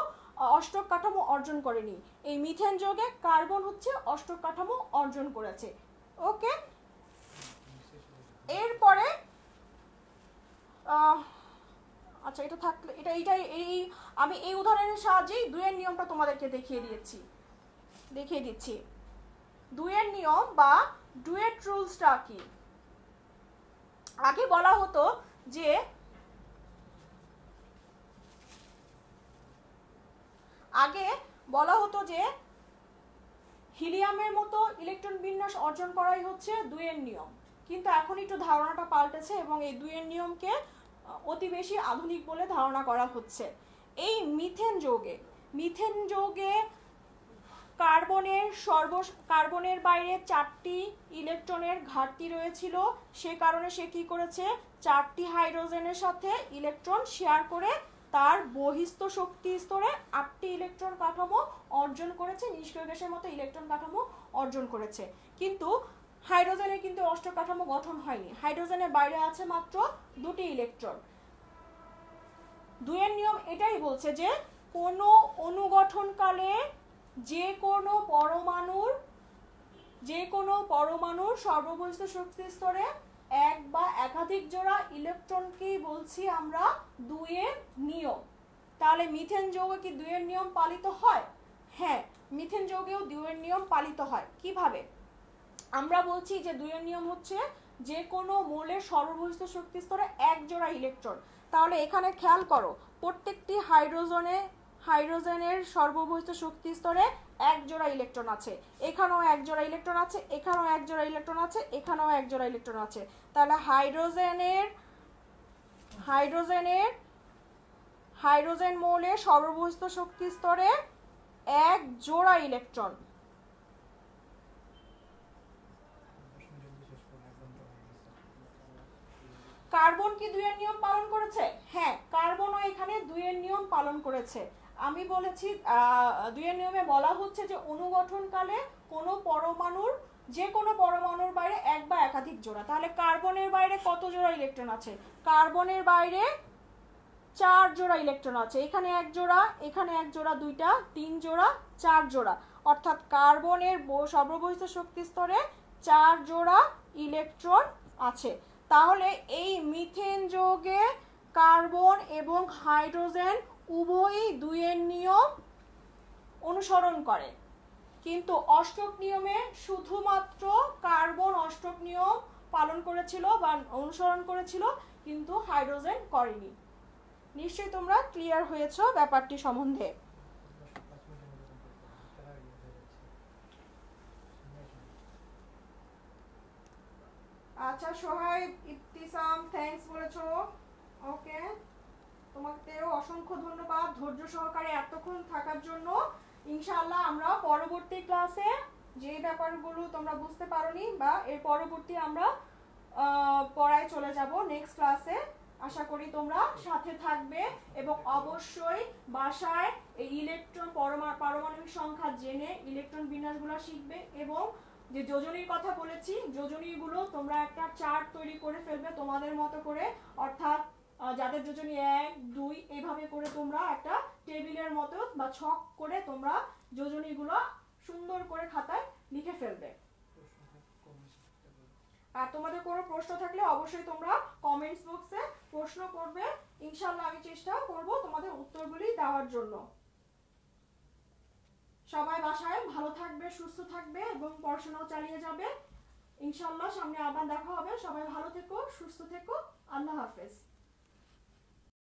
অষ্টক কাঠামো অর্জন করেনি। এই মিথেন যৌগে কার্বন হচ্ছে অষ্টক কাঠামো অর্জন করেছে। ওকে, এরপরে আচ্ছা, এটা থাকলে এই আমি এই উদাহরণের সাহায্যেই 2-এর নিয়মটা তোমাদেরকে দেখিয়ে দিচ্ছি। 2-এর নিয়ম বা ডুয়েট রুলসটা কি? আগে বলা হতো যে হিলিয়ামের মতো ইলেকট্রন বিন্যাস অর্জন করাই হচ্ছে 2-এর নিয়ম, কিন্তু এখন একটু ধারণাটা পাল্টেছে এবং এই 2-এর নিয়মকে অতি বেশি আধুনিক বলে ধারণা করা হচ্ছে। এই মিথেন যৌগে কার্বনের বাইরে 4টি ইলেকট্রনের ঘাটতি রয়েছিল, সে কারণে সে কি করেছে? 4টি হাইড্রোজেনের সাথে ইলেকট্রন শেয়ার করে তার বহিস্থ শক্তি স্তরে 8টি ইলেকট্রন কাঠামো অর্জন করেছে, নিষ্ক্রিয় গ্যাসের মতো ইলেকট্রন কাঠামো অর্জন করেছে। কিন্তু হাইড্রোজেনের কিন্তু অষ্টক কাঠামো গঠন হয়নি, হাইড্রোজেনের বাইরে আছে মাত্র 2টি ইলেকট্রন। 2-এর নিয়ম এটাই বলছে যে কোনো অনুগঠনকালে যে কোনো পরমাণুর সর্ববহিস্থ শক্তি স্তরে এক বা একাধিক জোড়া ইলেকট্রনকেই বলছি আমরা দুইয়ের নিয়ম। তাহলে মিথেন যৌগে কি দুইয়ের নিয়ম পালিত হয়? হ্যাঁ, মিথেন যৌগেও দুইয়ের নিয়ম পালিত হয়। কিভাবে? আমরা বলছি যে দুইয়ের নিয়ম হচ্ছে যে কোনো মোলের সর্ববহিষ্ঠ শক্তি স্তরে এক জোড়া ইলেকট্রন। তাহলে এখানে খেয়াল করো, প্রত্যেকটি হাইড্রোজেনের সর্ববহিষ্ঠ শক্তি স্তরে এক জোড়া ইলেকট্রন আছে, এখানেও এক জোড়া ইলেকট্রন আছে, এখানেও এক জোড়া ইলেকট্রন আছে, এখানেও এক জোড়া ইলেকট্রন আছে। তাহলে হাইড্রোজেন মৌলের সর্ববহিষ্ঠ শক্তি স্তরে এক জোড়া ইলেকট্রন। কার্বন কি দুইয়ের নিয়ম পালন করেছে? হ্যাঁ, কার্বনও এখানে দুইয়ের নিয়ম পালন করেছে। আমি বলেছি দুইয়ের নিয়মে বলা হচ্ছে যে অনুগঠনকালে যে কোনো পরমাণুর বাইরে এক বা একাধিক জোড়া। তাহলে কার্বনের বাইরে কত জোড়া ইলেকট্রন আছে? কার্বনের বাইরে 4 জোড়া ইলেকট্রন আছে। এখানে এক জোড়া, এখানে এক জোড়া, দুইটা, 3 জোড়া, 4 জোড়া। অর্থাৎ কার্বনের সর্ববহিষ্ঠ শক্তি স্তরে 4 জোড়া ইলেকট্রন আছে। তাহলে এই মিথেন যৌগে কার্বন এবং হাইড্রোজেন উভয়ই দুইয়ের নিয়ম অনুসরণ করে, কিন্তু অষ্টক নিয়মে শুধুমাত্র কার্বন অষ্টক নিয়ম পালন করেছিল বা অনুসরণ করেছিল, কিন্তু হাইড্রোজেন করেনি। নিশ্চয়ই তোমরা ক্লিয়ার হয়েছো ব্যাপারটি সম্বন্ধে। আচ্ছা সোহাইব, ইবতিসাম থ্যাঙ্কস বলেছো, ওকে, তোমাকেও অসংখ্য ধন্যবাদ ধৈর্য সহকারে এতক্ষণ থাকার জন্য। ইনশাআল্লাহ আমরা পরবর্তী ক্লাসে যে ব্যাপারগুলো তোমরা বুঝতে পারোনি বা এর পরবর্তী আমরা পড়ায় চলে যাব নেক্সট ক্লাসে। আশা করি তোমরা সাথে থাকবে এবং অবশ্যই বাসায় এই ইলেকট্রন পারমাণবিক সংখ্যা জেনে ইলেকট্রন বিন্যাসগুলো শিখবে এবং যে যোজনীর কথা বলেছি যোজনীগুলো তোমরা একটা চার্ট তৈরি করে ফেলবে তোমাদের মতো করে, অর্থাৎ যাদের যোজনী 1, 2 এইভাবে করে তোমরা একটা টেবিলের মতো বা ছক করে তোমরা যোজনীগুলো সুন্দর করে খাতায় লিখে ফেলবে। আর তোমাদের কোনো প্রশ্ন থাকলে অবশ্যই তোমরা কমেন্টস বক্সে প্রশ্ন করবে, ইনশাআল্লাহ আমি চেষ্টা করব তোমাদের উত্তরগুলি দেওয়ার জন্য। সবাই বাসায় ভালো থাকবে, সুস্থ থাকবে এবং পড়াশোনাও চালিয়ে যাবে। ইনশাআল্লাহ সামনে আবার দেখা হবে। সবাই ভালো থেকো, সুস্থ থেকো, আল্লাহ হাফেজ।